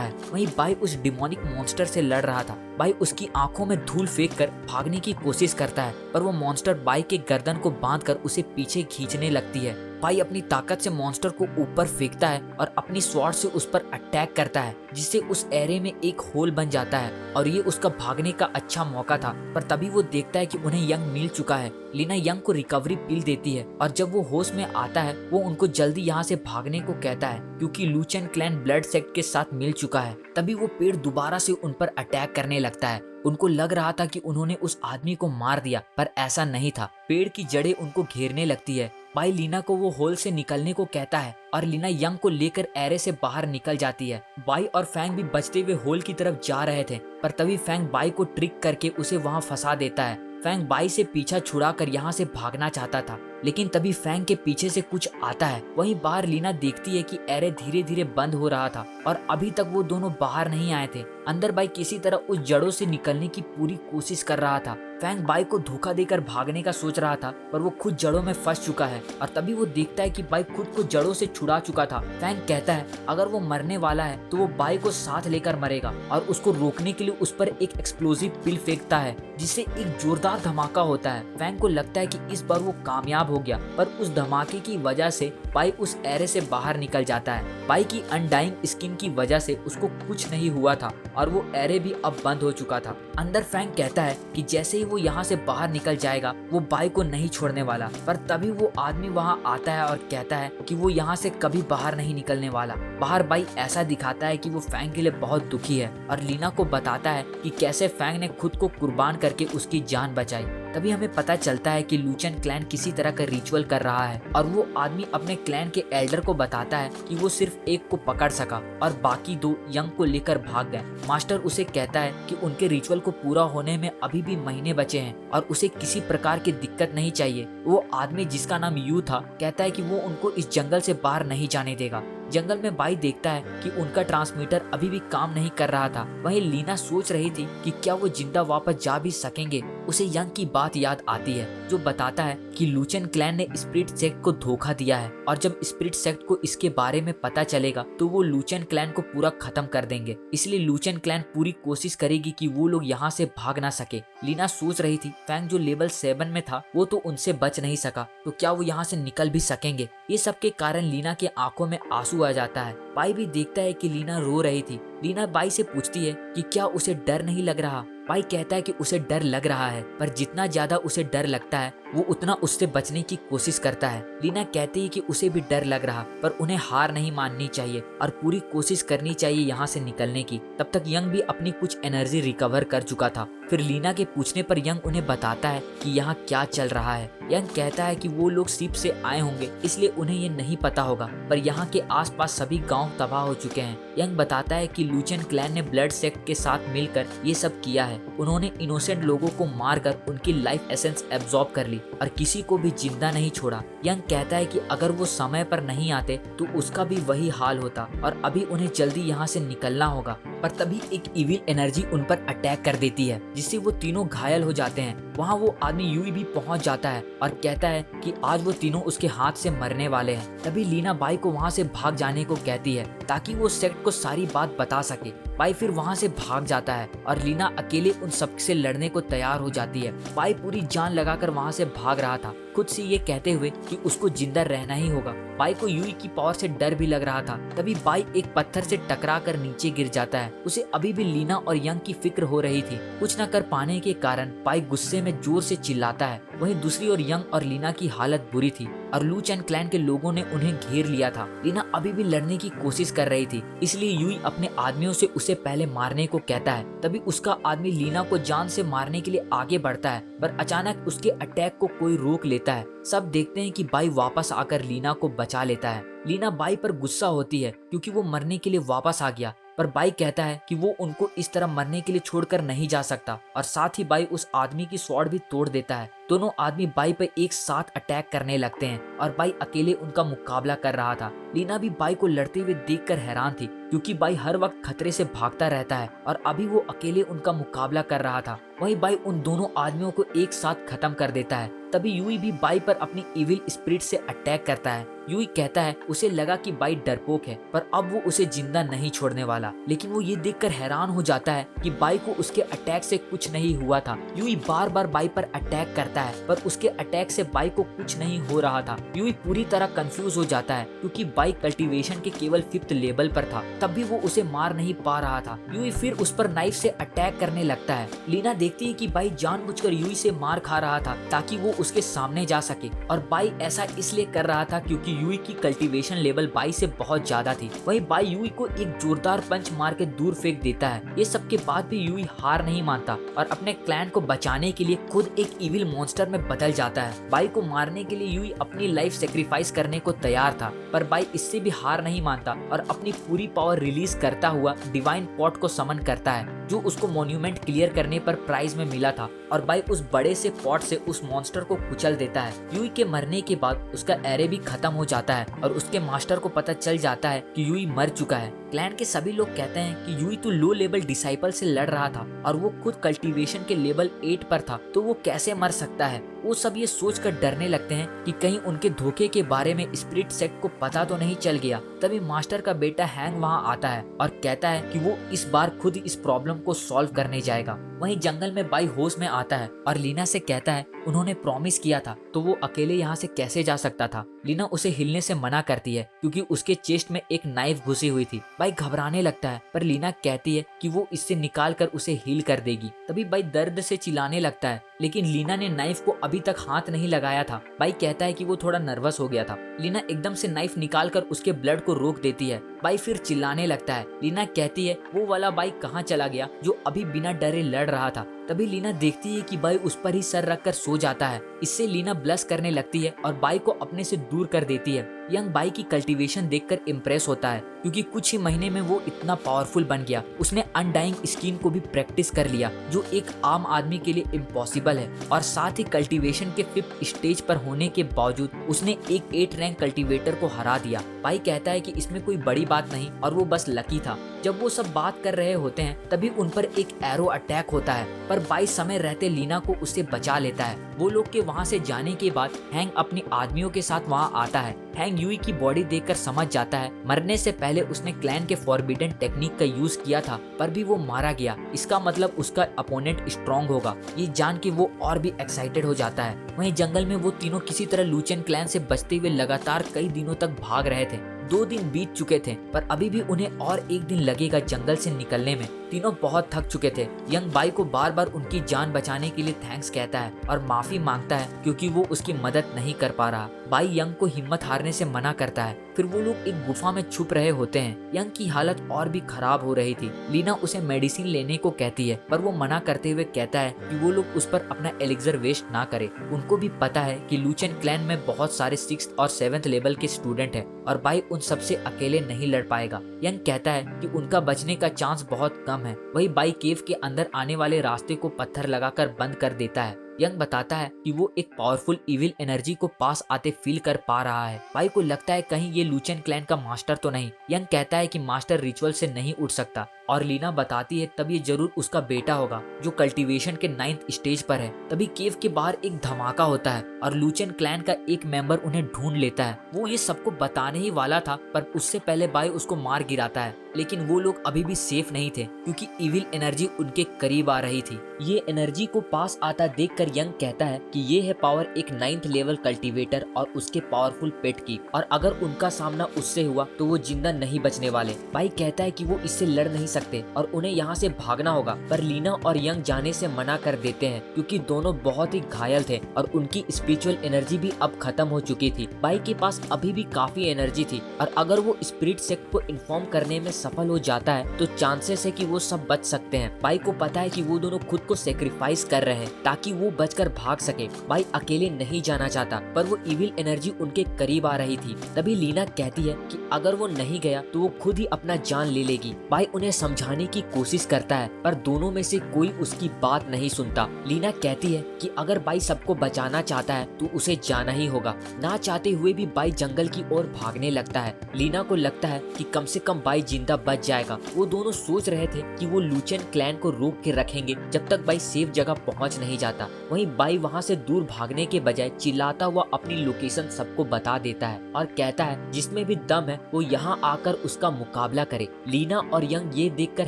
है। वहीं बाई उस डिमोनिक मॉन्स्टर से लड़ रहा था। बाई उसकी आंखों में धूल फेंक कर भागने की कोशिश करता है, पर वो मॉन्स्टर बाई के गर्दन को बांधकर उसे पीछे खींचने लगती है। बाई अपनी ताकत से मॉन्स्टर को ऊपर फेंकता है और अपनी स्वॉर्ड से उस पर अटैक करता है, जिससे उस एरे में एक होल बन जाता है और ये उसका भागने का अच्छा मौका था। पर तभी वो देखता है कि उन्हें यंग मिल चुका है। लीना यंग को रिकवरी पिल देती है और जब वो होश में आता है वो उनको जल्दी यहाँ से भागने को कहता है क्योंकि लुचेन क्लैन ब्लड सेक्ट के साथ मिल चुका है। तभी वो पेड़ दोबारा से उन पर अटैक करने लगता है। उनको लग रहा था कि उन्होंने उस आदमी को मार दिया, पर ऐसा नहीं था। पेड़ की जड़ें उनको घेरने लगती है। बाई लीना को वो होल से निकलने को कहता है और लीना यंग को लेकर एरे से बाहर निकल जाती है। बाई और फैंग भी बचते हुए होल की तरफ जा रहे थे, पर तभी फैंग बाई को ट्रिक करके उसे वहां फंसा देता है। फैंग बाई से पीछा छुड़ाकर यहाँ से भागना चाहता था, लेकिन तभी फैंग के पीछे से कुछ आता है। वहीं बाहर लीना देखती है कि एरे धीरे धीरे बंद हो रहा था और अभी तक वो दोनों बाहर नहीं आए थे। अंदर बाई किसी तरह उस जड़ों से निकलने की पूरी कोशिश कर रहा था। फैंग बाई को धोखा देकर भागने का सोच रहा था, पर वो खुद जड़ों में फंस चुका है और तभी वो देखता है कि बाई खुद को जड़ों से छुड़ा चुका था। फैंग कहता है अगर वो मरने वाला है तो वो बाई को साथ लेकर मरेगा और उसको रोकने के लिए उस पर एक एक्सप्लोजिव पिल फेंकता है, जिससे एक जोरदार धमाका होता है। फैंग को लगता है कि इस बार वो कामयाब हो गया, पर उस धमाके की वजह से बाई उस एरे से बाहर निकल जाता है। बाई की अनडाइंग स्किन की वजह से उसको कुछ नहीं हुआ था और वो एरे भी अब बंद हो चुका था। अंदर फैंग कहता है कि जैसे ही वो यहाँ से बाहर निकल जाएगा वो बाई को नहीं छोड़ने वाला, पर तभी वो आदमी वहाँ आता है और कहता है कि वो यहाँ से कभी बाहर नहीं निकलने वाला। बाहर बाई ऐसा दिखाता है कि वो फैंग के लिए बहुत दुखी है और लीना को बताता है कि कैसे फैंग ने खुद को कुर्बान करके उसकी जान बचाई। तभी हमें पता चलता है कि लुचेन क्लैन किसी तरह का रिचुअल कर रहा है और वो आदमी अपने क्लैन के एल्डर को बताता है कि वो सिर्फ एक को पकड़ सका और बाकी दो यंग को लेकर भाग गए। मास्टर उसे कहता है कि उनके रिचुअल को पूरा होने में अभी भी महीने बचे हैं और उसे किसी प्रकार की दिक्कत नहीं चाहिए। वो आदमी जिसका नाम यू था कहता है कि वो उनको इस जंगल से बाहर नहीं जाने देगा। जंगल में बाई देखता है कि उनका ट्रांसमीटर अभी भी काम नहीं कर रहा था। वहीं लीना सोच रही थी कि क्या वो जिंदा वापस जा भी सकेंगे। उसे यंग की बात याद आती है जो बताता है कि लुचेन क्लैन ने स्पिरिट सेक्ट को धोखा दिया है और जब स्पिरिट सेक्ट को इसके बारे में पता चलेगा तो वो लुचेन क्लैन को पूरा खत्म कर देंगे। इसलिए लुचेन क्लैन पूरी कोशिश करेगी कि वो लोग यहाँ से भाग ना सके। लीना सोच रही थी फैंग जो लेवल 7 में था वो तो उनसे बच नहीं सका, तो क्या वो यहाँ से निकल भी सकेंगे। ये सब के कारण लीना के आंखों में आंसू आंसू आ जाता है। बाई भी देखता है कि लीना रो रही थी। लीना बाई से पूछती है कि क्या उसे डर नहीं लग रहा। बाई कहता है कि उसे डर लग रहा है, पर जितना ज्यादा उसे डर लगता है वो उतना उससे बचने की कोशिश करता है। लीना कहती है कि उसे भी डर लग रहा, पर उन्हें हार नहीं माननी चाहिए और पूरी कोशिश करनी चाहिए यहाँ से निकलने की। तब तक यंग भी अपनी कुछ एनर्जी रिकवर कर चुका था। फिर लीना के पूछने पर यंग उन्हें बताता है कि यहाँ क्या चल रहा है। यंग कहता है कि वो लोग शिप से आए होंगे, इसलिए उन्हें ये नहीं पता होगा, पर यहाँ के आसपास सभी गांव तबाह हो चुके हैं। यंग बताता है कि लूचेन क्लैन ने ब्लड सेक्ट के साथ मिलकर ये सब किया है। उन्होंने इनोसेंट लोगों को मारकर उनकी लाइफ एसेंस एब्जॉर्ब कर ली और किसी को भी जिंदा नहीं छोड़ा। यंग कहता है कि अगर वो समय पर नहीं आते तो उसका भी वही हाल होता और अभी उन्हें जल्दी यहाँ से निकलना होगा। पर तभी एक इविल एनर्जी उन पर अटैक कर देती है, जिससे वो तीनों घायल हो जाते हैं। वहाँ वो आदमी यूई भी पहुँच जाता है और कहता है कि आज वो तीनों उसके हाथ से मरने वाले हैं। तभी लीना बाई को वहाँ से भाग जाने को कहती है ताकि वो सेक्ट को सारी बात बता सके। बाई फिर वहाँ से भाग जाता है और लीना अकेले उन सबसे लड़ने को तैयार हो जाती है। बाई पूरी जान लगाकर वहाँ से भाग रहा था, खुद से ये कहते हुए कि उसको जिंदा रहना ही होगा। बाई को यूई की पावर से डर भी लग रहा था। तभी बाई एक पत्थर से टकरा कर नीचे गिर जाता है। उसे अभी भी लीना और यंग की फिक्र हो रही थी। कुछ न कर पाने के कारण बाई गुस्से में जोर से चिल्लाता है। वहीं दूसरी ओर यंग और लीना की हालत बुरी थी और लूचेन क्लैन के लोगों ने उन्हें घेर लिया था। लीना अभी भी लड़ने की कोशिश कर रही थी, इसलिए यूई अपने आदमियों से उसे पहले मारने को कहता है। तभी उसका आदमी लीना को जान से मारने के लिए आगे बढ़ता है, पर अचानक उसके अटैक को कोई रोक लेता है। सब देखते हैं कि बाई वापस आकर लीना को बचा लेता है। लीना बाई पर गुस्सा होती है क्योंकि वो मरने के लिए वापस आ गया, पर बाई कहता है कि वो उनको इस तरह मरने के लिए छोड़कर नहीं जा सकता और साथ ही बाई उस आदमी की स्वॉर्ड भी तोड़ देता है। दोनों आदमी बाई पर एक साथ अटैक करने लगते हैं और बाई अकेले उनका मुकाबला कर रहा था। लीना भी बाई को लड़ते हुए देखकर हैरान थी क्योंकि बाई हर वक्त खतरे से भागता रहता है और अभी वो अकेले उनका मुकाबला कर रहा था। वहीं बाई उन दोनों आदमियों को एक साथ खत्म कर देता है। तभी यूई भी बाई पर अपनी इविल स्पिरिट से अटैक करता है। यूई कहता है उसे लगा कि बाई डरपोक है, पर अब वो उसे जिंदा नहीं छोड़ने वाला। लेकिन वो ये देखकर हैरान हो जाता है कि बाई को उसके अटैक से कुछ नहीं हुआ था। यूई बार बार बाई पर अटैक करता है, पर उसके अटैक से बाई को कुछ नहीं हो रहा था। यूई पूरी तरह कंफ्यूज हो जाता है क्योंकि बाई कल्टीवेशन के केवल 5th लेवल पर था, तब भी वो उसे मार नहीं पा रहा था। यूई फिर उस पर नाइफ से अटैक करने लगता है। लीना देखती है कि बाई जानबूझकर यूई से मार खा रहा था ताकि वो उसके सामने जा सके, और बाई ऐसा इसलिए कर रहा था क्योंकि यूई की कल्टीवेशन लेवल बाई से बहुत ज्यादा थी। वहीं बाई यूई को एक जोरदार पंच मार के दूर फेंक देता है। ये सब के बाद भी यूई हार नहीं मानता और अपने क्लैन को बचाने के लिए खुद एक इविल मॉन्स्टर में बदल जाता है। बाई को मारने के लिए यूई अपनी लाइफ सेक्रीफाइस करने को तैयार था, पर बाई इससे भी हार नहीं मानता और अपनी पूरी पावर रिलीज करता हुआ डिवाइन पॉट को समन करता है जो उसको मॉन्यूमेंट क्लियर करने पर प्राइज में मिला था, और बाई उस बड़े से पॉट से उस मॉन्स्टर को कुचल देता है। यूई के मरने के बाद उसका एरे भी खत्म हो जाता है और उसके मास्टर को पता चल जाता है कि यूई मर चुका है। क्लैन के सभी लोग कहते हैं कि यूई तो लो लेवल डिसाइपल से लड़ रहा था और वो खुद कल्टीवेशन के लेवल 8 पर था, तो वो कैसे मर सकता है। वो सब ये सोचकर डरने लगते हैं कि कहीं उनके धोखे के बारे में स्पिरिट सेक्ट को पता तो नहीं चल गया। तभी मास्टर का बेटा हैंग वहाँ आता है और कहता है कि वो इस बार खुद इस प्रॉब्लम को सॉल्व करने जाएगा। वहीं जंगल में बाई होश में आता है और लीना से कहता है उन्होंने प्रॉमिस किया था, तो वो अकेले यहाँ से कैसे जा सकता था। लीना उसे हिलने से मना करती है क्योंकि उसके चेस्ट में एक नाइफ घुसी हुई थी। बाई घबराने लगता है, पर लीना कहती है कि वो इससे निकाल कर उसे हील कर देगी। तभी बाई दर्द से चिल्लाने लगता है, लेकिन लीना ने नाइफ को अभी तक हाथ नहीं लगाया था। बाई कहता है कि वो थोड़ा नर्वस हो गया था। लीना एकदम से नाइफ निकाल कर उसके ब्लड को रोक देती है। बाई फिर चिल्लाने लगता है। लीना कहती है वो वाला बाई कहाँ चला गया जो अभी बिना डरे लड़ रहा था। तभी लीना देखती है कि बाई उस पर ही सर रखकर सो जाता है। इससे लीना ब्लश करने लगती है और बाई को अपने से दूर कर देती है। यंग बाई की कल्टीवेशन देखकर इम्प्रेस होता है क्योंकि कुछ ही महीने में वो इतना पावरफुल बन गया। उसने अनडाइंग स्किन को भी प्रैक्टिस कर लिया जो एक आम आदमी के लिए इम्पॉसिबल है, और साथ ही कल्टीवेशन के 5th स्टेज पर होने के बावजूद उसने एक 8 रैंक कल्टीवेटर को हरा दिया। बाई कहता है कि इसमें कोई बड़ी बात नहीं और वो बस लकी था। जब वो सब बात कर रहे होते हैं तभी उन पर एक एरो अटैक होता है, पर बाई समय रहते लीना को उससे बचा लेता है। वो लोग के वहाँ से जाने के बाद हैंग अपने आदमियों के साथ वहाँ आता है। हैंग यूई की बॉडी देखकर समझ जाता है मरने से पहले उसने क्लैन के फॉरबिडन टेक्निक का यूज किया था, पर भी वो मारा गया। इसका मतलब उसका अपोनेंट स्ट्रॉन्ग होगा। ये जान के वो और भी एक्साइटेड हो जाता है। वहीं जंगल में वो तीनों किसी तरह लूचेन क्लैन से बचते हुए लगातार कई दिनों तक भाग रहे थे। 2 दिन बीत चुके थे पर अभी भी उन्हें और एक दिन लगेगा जंगल से निकलने में। तीनों बहुत थक चुके थे। यंग बाई को बार बार उनकी जान बचाने के लिए थैंक्स कहता है और माफी मांगता है क्योंकि वो उसकी मदद नहीं कर पा रहा। बाई यंग को हिम्मत हारने से मना करता है। फिर वो लोग एक गुफा में छुप रहे होते हैं। यंग की हालत और भी खराब हो रही थी। लीना उसे मेडिसिन लेने को कहती है पर वो मना करते हुए कहता है कि वो लोग उस पर अपना एलिक्सर वेस्ट ना करे। उनको भी पता है कि लूचेन क्लैन में बहुत सारे 6th और 7th लेवल के स्टूडेंट हैं और बाई उन सबसे अकेले नहीं लड़ पाएगा। यंग कहता है कि उनका बचने का चांस बहुत कम है। वही बाई केव के अंदर आने वाले रास्ते को पत्थर लगाकर बंद कर देता है। यंग बताता है कि वो एक पावरफुल इविल एनर्जी को पास आते फील कर पा रहा है। बाई को लगता है कहीं ये लूचेन क्लैन का मास्टर तो नहीं। यंग कहता है कि मास्टर रिचुअल से नहीं उठ सकता और लीना बताती है तब ये जरूर उसका बेटा होगा जो कल्टीवेशन के 9th स्टेज पर है। तभी केव के बाहर एक धमाका होता है और लूचेन क्लैन का एक मेंबर उन्हें ढूंढ लेता है। वो ये सबको बताने ही वाला था पर उससे पहले बाई उसको मार गिराता है। लेकिन वो लोग अभी भी सेफ नहीं थे क्योंकि इविल एनर्जी उनके करीब आ रही थी। ये एनर्जी को पास आता देखकर यंग कहता है कि ये है पावर एक 9th लेवल कल्टीवेटर और उसके पावरफुल पेट की, और अगर उनका सामना उससे हुआ तो वो जिंदा नहीं बचने वाले। बाई कहता है कि वो इससे लड़ नहीं सकते और उन्हें यहाँ से भागना होगा, पर लीना और यंग जाने से मना कर देते हैं क्योंकि दोनों बहुत ही घायल थे और उनकी स्पिरिचुअल एनर्जी भी अब खत्म हो चुकी थी। बाई के पास अभी भी काफी एनर्जी थी और अगर वो स्पिरिट सेक्ट को इन्फॉर्म करने में सफल हो जाता है तो चांसेस है कि वो सब बच सकते हैं। बाई को पता है कि वो दोनों खुद को सेक्रीफाइस कर रहे हैं ताकि वो बचकर भाग सके। बाई अकेले नहीं जाना चाहता पर वो इविल एनर्जी उनके करीब आ रही थी। तभी लीना कहती है कि अगर वो नहीं गया तो वो खुद ही अपना जान ले लेगी। बाई उन्हें समझाने की कोशिश करता है पर दोनों में से कोई उसकी बात नहीं सुनता। लीना कहती है कि अगर बाई सबको बचाना चाहता है तो उसे जाना ही होगा। ना चाहते हुए भी बाई जंगल की ओर भागने लगता है। लीना को लगता है कि कम से कम बाई जिंदा बच जाएगा। वो दोनों सोच रहे थे कि वो लूचेन क्लैन को रोक के रखेंगे जब तक बाई सेफ जगह पहुंच नहीं जाता। वहीं बाई वहां से दूर भागने के बजाय चिल्लाता हुआ अपनी लोकेशन सबको बता देता है और कहता है जिसमें भी दम है वो यहाँ आकर उसका मुकाबला करे। लीना और यंग ये देखकर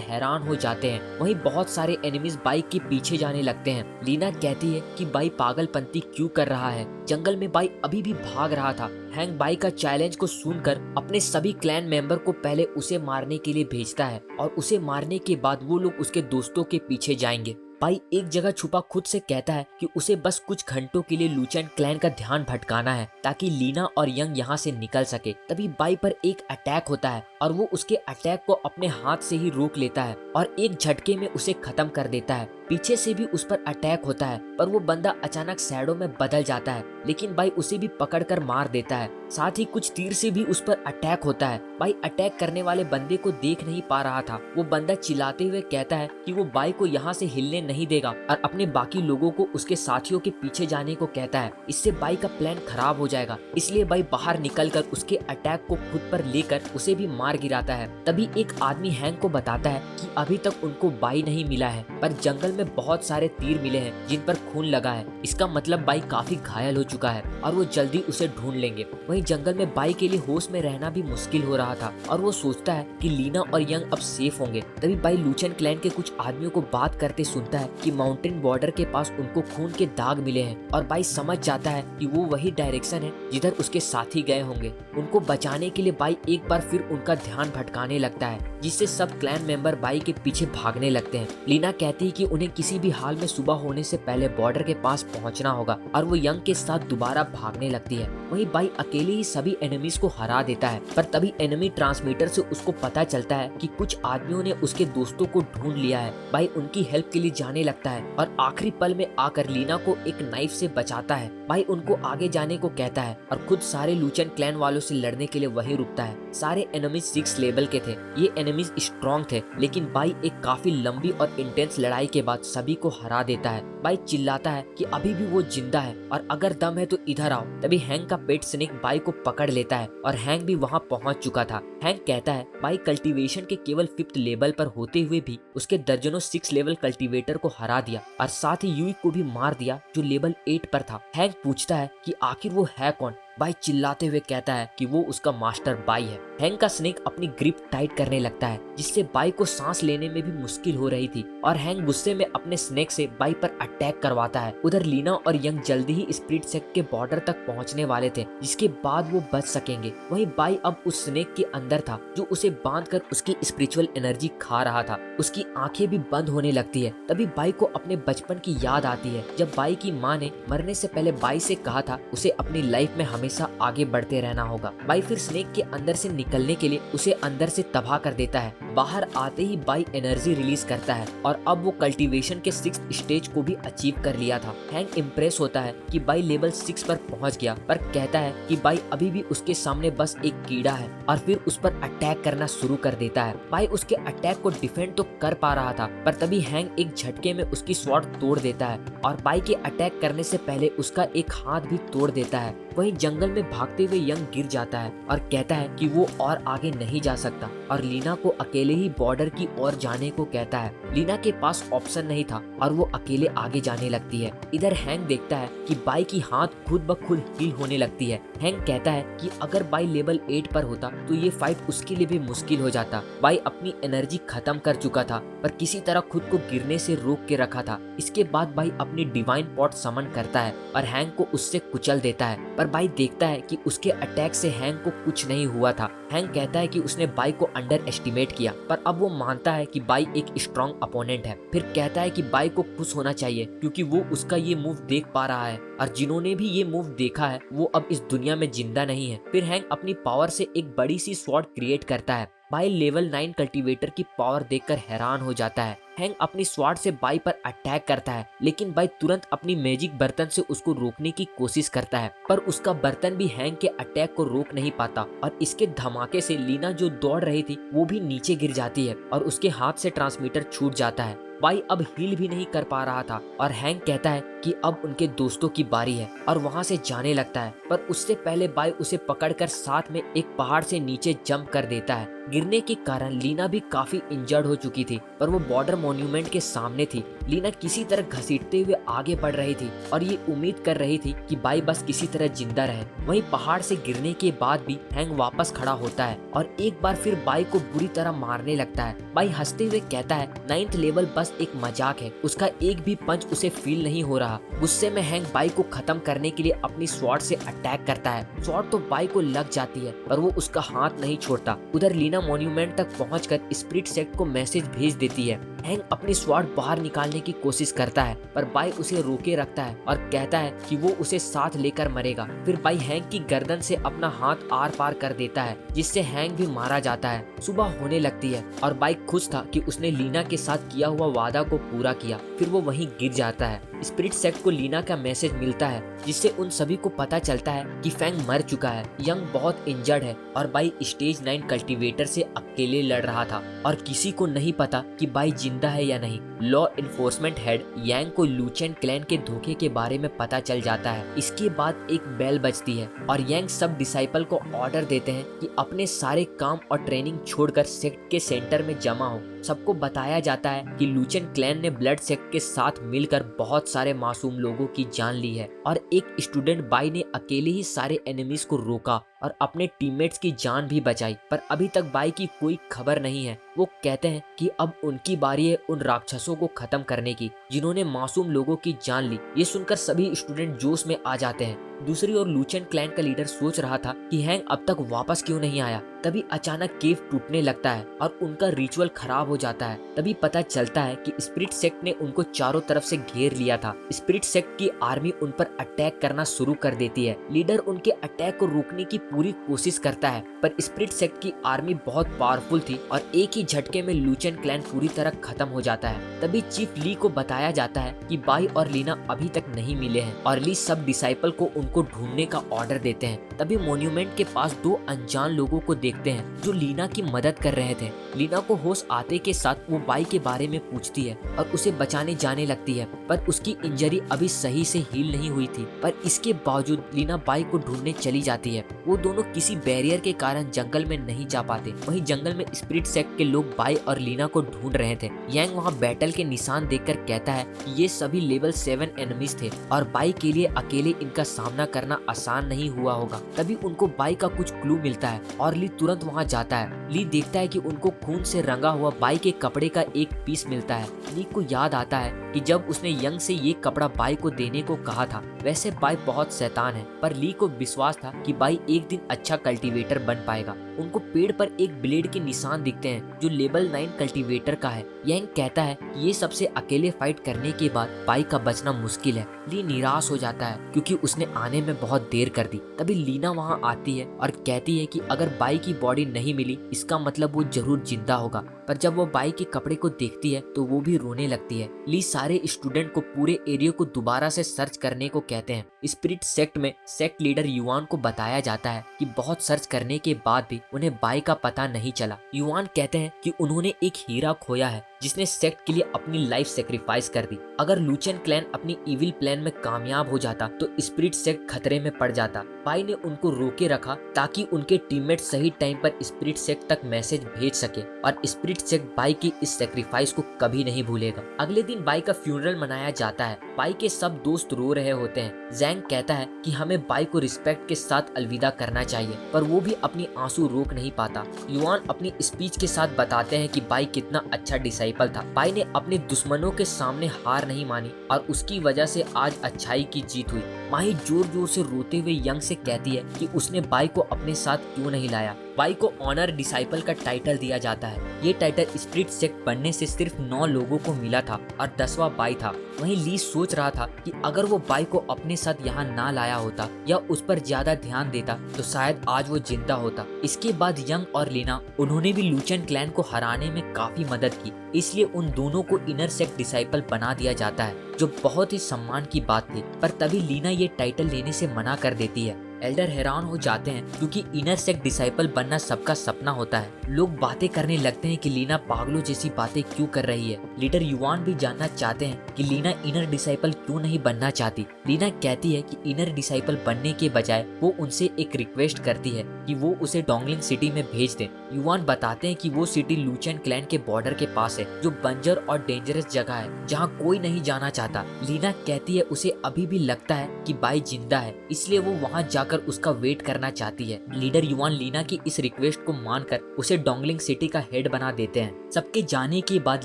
हैरान हो जाते हैं। वहीं बहुत सारे एनिमीज बाइक के पीछे जाने लगते हैं। लीना कहती है कि बाई पागलपंती क्यों कर रहा है। जंगल में बाई अभी भी भाग रहा था। हैंक बाई का चैलेंज को सुनकर अपने सभी क्लैन मेंबर को पहले उसे मारने के लिए भेजता है और उसे मारने के बाद वो लोग उसके दोस्तों के पीछे जाएंगे। बाई एक जगह छुपा खुद से कहता है कि उसे बस कुछ घंटों के लिए लूचेन क्लैन का ध्यान भटकाना है ताकि लीना और यंग यहाँ से निकल सके। तभी बाई पर एक अटैक होता है और वो उसके अटैक को अपने हाथ से ही रोक लेता है और एक झटके में उसे खत्म कर देता है। पीछे से भी उस पर अटैक होता है पर वो बंदा अचानक शैडो में बदल जाता है, लेकिन बाई उसे भी पकड़कर मार देता है। साथ ही कुछ तीर से भी उस पर अटैक होता है। बाई अटैक करने वाले बंदे को देख नहीं पा रहा था। वो बंदा चिल्लाते हुए कहता है कि वो बाई को यहाँ से हिलने नहीं देगा और अपने बाकी लोगों को उसके साथियों के पीछे जाने को कहता है। इससे बाई का प्लान खराब हो जाएगा, इसलिए बाई बाहर निकलकर उसके अटैक को खुद पर लेकर उसे भी मार गिराता है। तभी एक आदमी हैंक को बताता है कि अभी तक उनको बाई नहीं मिला है पर जंगल में बहुत सारे तीर मिले हैं जिन पर खून लगा है। इसका मतलब बाई काफी घायल हो चुका है और वो जल्दी उसे ढूंढ लेंगे। वहीं जंगल में बाई के लिए होश में रहना भी मुश्किल हो रहा था और वो सोचता है कि लीना और यंग अब सेफ होंगे। तभी बाई लूचेन क्लैन के कुछ आदमियों को बात करते सुनता है कि माउंटेन बॉर्डर के पास उनको खून के दाग मिले हैं और बाई समझ जाता है कि वो वही डायरेक्शन है जिधर उसके साथी गए होंगे। उनको बचाने के लिए बाई एक बार फिर उनका ध्यान भटकाने लगता है जिससे सब क्लैन मेंबर बाई के पीछे भागने लगते हैं। लीना कहती है कि उन्हें किसी भी हाल में सुबह होने से पहले बॉर्डर के पास पहुंचना होगा और वो यंग के साथ दोबारा भागने लगती है। वहीं बाई अकेले ही सभी एनिमीज को हरा देता है पर तभी एनिमी ट्रांसमीटर से उसको पता चलता है कि कुछ आदमियों ने उसके दोस्तों को ढूंढ लिया है। बाई उनकी हेल्प के लिए जाने लगता है और आखिरी पल में आकर लीना को एक नाइफ से बचाता है। बाई उनको आगे जाने को कहता है और खुद सारे लूचेन क्लैन वालों से लड़ने के लिए वहीं रुकता है। सारे एनिमीज 6 लेवल के थे। ये एनिमीज स्ट्रॉन्ग थे, लेकिन बाई एक काफी लंबी और इंटेंस लड़ाई के बाद सभी को हरा देता है। बाई चिल्लाता है कि अभी भी वो जिंदा है और अगर दम है तो इधर आओ। तभी हैंक का पेट स्नेक बाई को पकड़ लेता है और हैंक भी वहाँ पहुँच चुका था। हैंक कहता है बाई कल्टीवेशन के केवल 5th लेवल पर होते हुए भी उसके दर्जनों 6 लेवल कल्टीवेटर को हरा दिया और साथ ही यूई को भी मार दिया जो लेवल 8 पर था। हैंक पूछता है कि आखिर वो है कौन। बाई चिल्लाते हुए कहता है कि वो उसका मास्टर बाई है। हैंक का स्नेक अपनी ग्रिप टाइट करने लगता है, जिससे बाई को सांस लेने में भी मुश्किल हो रही थी और हैंक गुस्से में अपने स्नेक से बाई पर अटैक करवाता है। उधर लीना और यंग जल्दी ही स्प्लिट सेक्ट के बॉर्डर तक पहुंचने वाले थे, जिसके बाद वो बच सकेंगे। वहीं बाई अब उस स्नेक के अंदर था जो उसे बांधकर उसकी स्पिरिचुअल एनर्जी खा रहा था। उसकी आंखें भी बंद होने लगती है। तभी बाई को अपने बचपन की याद आती है, जब बाई की माँ ने मरने से पहले बाई से कहा था उसे अपनी लाइफ में हमेशा आगे बढ़ते रहना होगा। बाई फिर स्नेक के अंदर से निकलने के लिए उसे अंदर से तबाह कर देता है। बाहर आते ही बाई एनर्जी रिलीज करता है और अब वो कल्टीवेशन के 6th स्टेज को भी अचीव कर लिया था। हैंक इम्प्रेस होता है कि बाई लेवल 6 पर पहुंच गया, पर कहता है कि बाई अभी भी उसके सामने बस एक कीड़ा है और फिर उस पर अटैक करना शुरू कर देता है। बाई उसके अटैक को डिफेंड तो कर पा रहा था, पर तभी हैंक एक झटके में उसकी स्वॉर्ड तोड़ देता है और बाई के अटैक करने से पहले उसका एक हाथ भी तोड़ देता है। वहीं जंगल में भागते हुए यंग गिर जाता है और कहता है कि वो और आगे नहीं जा सकता और लीना को अकेले ही बॉर्डर की ओर जाने को कहता है। लीना के पास ऑप्शन नहीं था और वो अकेले आगे जाने लगती है। इधर हैंक देखता है कि बाई की हाथ खुद ब खुद हील होने लगती है। हैंक कहता है कि अगर बाई लेवल 8 पर होता तो ये फाइट उसके लिए भी मुश्किल हो जाता। बाई अपनी एनर्जी खत्म कर चुका था, पर किसी तरह खुद को गिरने से रोक के रखा था। इसके बाद बाई अपनी डिवाइन पॉट समन करता है और हैंक को उससे कुचल देता है, पर बाई देखता है कि उसके अटैक से हैंक को कुछ नहीं हुआ था। हैंक कहता है कि उसने बाई को अंडर एस्टिमेट किया, पर अब वो मानता है कि बाई एक स्ट्रॉन्ग अपोनेंट है। फिर कहता है कि बाई को खुश होना चाहिए क्योंकि वो उसका ये मूव देख पा रहा है और जिन्होंने भी ये मूव देखा है वो अब इस दुनिया में जिंदा नहीं है। फिर हैंक अपनी पावर से एक बड़ी सी स्वॉर्ड क्रिएट करता है। बाई लेवल 9 कल्टीवेटर की पावर देखकर हैरान हो जाता है। हैंक अपनी स्वॉर्ड से बाई पर अटैक करता है, लेकिन बाई तुरंत अपनी मैजिक बर्तन से उसको रोकने की कोशिश करता है, पर उसका बर्तन भी हैंक के अटैक को रोक नहीं पाता और इसके धमाके से लीना जो दौड़ रही थी वो भी नीचे गिर जाती है और उसके हाथ से ट्रांसमीटर छूट जाता है। बाई अब हील भी नहीं कर पा रहा था और हैंक कहता है कि अब उनके दोस्तों की बारी है और वहां से जाने लगता है, पर उससे पहले बाई उसे पकड़कर साथ में एक पहाड़ से नीचे जंप कर देता है। गिरने के कारण लीना भी काफी इंजर्ड हो चुकी थी, पर वो बॉर्डर मॉन्यूमेंट के सामने थी। लीना किसी तरह घसीटते हुए आगे बढ़ रही थी और ये उम्मीद कर रही थी कि बाई बस किसी तरह जिंदा रहे। वहीं पहाड़ से गिरने के बाद भी हैंक वापस खड़ा होता है और एक बार फिर बाई को बुरी तरह मारने लगता है। बाई हंसते हुए कहता है 9th लेवल बस एक मजाक है, उसका एक भी पंच उसे फील नहीं हो रहा। गुस्से में हैंक बाई को खत्म करने के लिए अपनी स्वॉर्ड से अटैक करता है। स्वॉर्ड तो बाई को लग जाती है, पर वो उसका हाथ नहीं छोड़ता। उधर लीना मॉन्यूमेंट तक पहुंचकर स्प्लिट सेक्ट को मैसेज भेज देती है। हैंक अपनी स्वॉर्ड बाहर निकालने की कोशिश करता है, पर बाई उसे रोके रखता है और कहता है कि वो उसे साथ लेकर मरेगा। फिर बाई हैंक की गर्दन से अपना हाथ आर पार कर देता है, जिससे हैंक भी मारा जाता है। सुबह होने लगती है और बाई खुश था कि उसने लीना के साथ किया हुआ वादा को पूरा किया। फिर वो वहीं गिर जाता है। स्प्लिट सेक्ट को लीना का मैसेज मिलता है, जिससे उन सभी को पता चलता है कि फैंग मर चुका है। यंग बहुत इंजर्ड है और बाई स्टेज 9 कल्टीवेटर से अकेले लड़ रहा था और किसी को नहीं पता कि बाई जिंदा है या नहीं। लॉ इन्फोर्समेंट हेड यांग को लूचेन क्लैन के धोखे के बारे में पता चल जाता है। इसके बाद एक बेल बजती है और यांग सब डिसाइपल को ऑर्डर देते हैं कि अपने सारे काम और ट्रेनिंग छोड़कर सेक्ट के सेंटर में जमा हो। सबको बताया जाता है कि लूचेन क्लैन ने ब्लड सेक्ट के साथ मिलकर बहुत सारे मासूम लोगों की जान ली है और एक स्टूडेंट बाई ने अकेले ही सारे एनिमीज को रोका और अपने टीममेट्स की जान भी बचाई, पर अभी तक बाई की कोई खबर नहीं है। वो कहते हैं कि अब उनकी बारी है उन राक्षसों को खत्म करने की जिन्होंने मासूम लोगों की जान ली। ये सुनकर सभी स्टूडेंट जोश में आ जाते हैं। दूसरी ओर लूचेन क्लैन का लीडर सोच रहा था कि हैंग अब तक वापस क्यों नहीं आया। तभी अचानक केव टूटने लगता है और उनका रिचुअल खराब हो जाता है। तभी पता चलता है कि स्पिरिट सेक्ट ने उनको चारों तरफ से घेर लिया था। स्पिरिट सेक्ट की आर्मी उन पर अटैक करना शुरू कर देती है। लीडर उनके अटैक को रोकने की पूरी कोशिश करता है, पर स्पिरिट सेक्ट की आर्मी बहुत पावरफुल थी और एक ही झटके में लूचेन क्लैन पूरी तरह खत्म हो जाता है। तभी चीफ ली को बताया जाता है कि बाई और लीना अभी तक नहीं मिले हैं और ली सब डिसाइपल को उनको ढूंढने का ऑर्डर देते हैं। तभी मॉन्यूमेंट के पास दो अनजान लोगों को देखते हैं जो लीना की मदद कर रहे थे। लीना को होश आते के साथ वो बाई के बारे में पूछती है और उसे बचाने जाने लगती है, पर उसकी इंजरी अभी सही से हील नहीं हुई थी। पर इसके बावजूद लीना बाई को ढूंढने चली जाती है। वो दोनों किसी बैरियर के कारण जंगल में नहीं जा पाते। वहीं जंगल में स्पिरिट सेक्ट के लोग बाई और लीना को ढूंढ रहे थे। यांग वहाँ बैटल के निशान देखकर कहता है कि ये सभी लेवल 7 एनिमीज थे और बाई के लिए अकेले इनका सामना सामना करना आसान नहीं हुआ होगा। तभी उनको बाई का कुछ क्लू मिलता है और ली तुरंत वहाँ जाता है। ली देखता है कि उनको खून से रंगा हुआ बाई के कपड़े का एक पीस मिलता है। ली को याद आता है कि जब उसने यंग से ये कपड़ा बाई को देने को कहा था। वैसे बाई बहुत शैतान है, पर ली को विश्वास था कि बाई एक दिन अच्छा कल्टीवेटर बन पाएगा। उनको पेड़ पर एक ब्लेड के निशान दिखते हैं जो लेवल 9 कल्टीवेटर का है। यंग कहता है कि ये सबसे अकेले फाइट करने के बाद बाई का बचना मुश्किल है। ली निराश हो जाता है क्योंकि उसने आने में बहुत देर कर दी। तभी लीना वहाँ आती है और कहती है कि अगर बाई की बॉडी नहीं मिली इसका मतलब वो जरूर जिंदा होगा। पर जब वो बाई के कपड़े को देखती है तो वो भी रोने लगती है। ली सारे स्टूडेंट को पूरे एरिया को दोबारा से सर्च करने को कहते हैं। स्पिरिट सेक्ट में सेक्ट लीडर युआन को बताया जाता है कि बहुत सर्च करने के बाद भी उन्हें बाई का पता नहीं चला। युआन कहते हैं कि उन्होंने एक हीरा खोया है जिसने सेक्ट के लिए अपनी लाइफ सेक्रीफाइस कर दी। अगर लूचन क्लैन अपनी इविल प्लान में कामयाब हो जाता तो स्पिरिट सेक्ट खतरे में पड़ जाता। बाई ने उनको रोके रखा ताकि उनके टीममेट सही टाइम पर स्पिरिट सेक्ट तक मैसेज भेज सके और स्पिरिट सेक्ट बाई की इस सेक्रीफाइस को कभी नहीं भूलेगा। अगले दिन बाई का फ्यूनरल मनाया जाता है। बाई के सब दोस्त रो रहे होते हैं। जैंग कहता है कि हमें बाई को रिस्पेक्ट के साथ अलविदा करना चाहिए, पर वो भी अपनी आंसू रोक नहीं पाता। युआन अपनी स्पीच के साथ बताते हैं कि बाई कितना अच्छा डिसाइपल था। बाई ने अपने दुश्मनों के सामने हार नहीं मानी और उसकी वजह से आज अच्छाई की जीत हुई। माही जोर जोर से रोते हुए यंग से कहती है कि उसने बाई को अपने साथ क्यों नहीं लाया। बाई को ऑनर डिसाइपल का टाइटल दिया जाता है। ये टाइटल स्पिरिट सेक्ट बनने से सिर्फ 9 लोगों को मिला था और 10वां बाई था। वहीं ली सोच रहा था कि अगर वो बाई को अपने साथ यहाँ ना लाया होता या उस पर ज्यादा ध्यान देता तो शायद आज वो जिंदा होता। इसके बाद यंग और लीना उन्होंने भी लूचन क्लैन को हराने में काफी मदद की, इसलिए उन दोनों को इनर सेक्ट डिसाइपल बना दिया जाता है, जो बहुत ही सम्मान की बात थी। पर तभी लीना ये टाइटल लेने से मना कर देती है। एल्डर हैरान हो जाते हैं क्योंकि इनर सेक्ट डिसाइपल बनना सबका सपना होता है। लोग बातें करने लगते हैं कि लीना पागलों जैसी बातें क्यों कर रही है। लीडर युआन भी जानना चाहते हैं कि लीना इनर डिसाइपल क्यों नहीं बनना चाहती। लीना कहती है कि इनर डिसाइपल बनने के बजाय वो उनसे एक रिक्वेस्ट करती है कि वो उसे डोंगलिंग सिटी में भेज दें। युआन बताते हैं कि वो सिटी लूचन क्लैन के बॉर्डर के पास है, जो बंजर और डेंजरस जगह है जहाँ कोई नहीं जाना चाहता। लीना कहती है उसे अभी भी लगता है कि बाई जिंदा है, इसलिए वो वहाँ जाकर उसका वेट करना चाहती है। लीडर युआन लीना की इस रिक्वेस्ट को मानकर उसे डोंगलिंग सिटी का हेड बना देते हैं। सबके जाने के बाद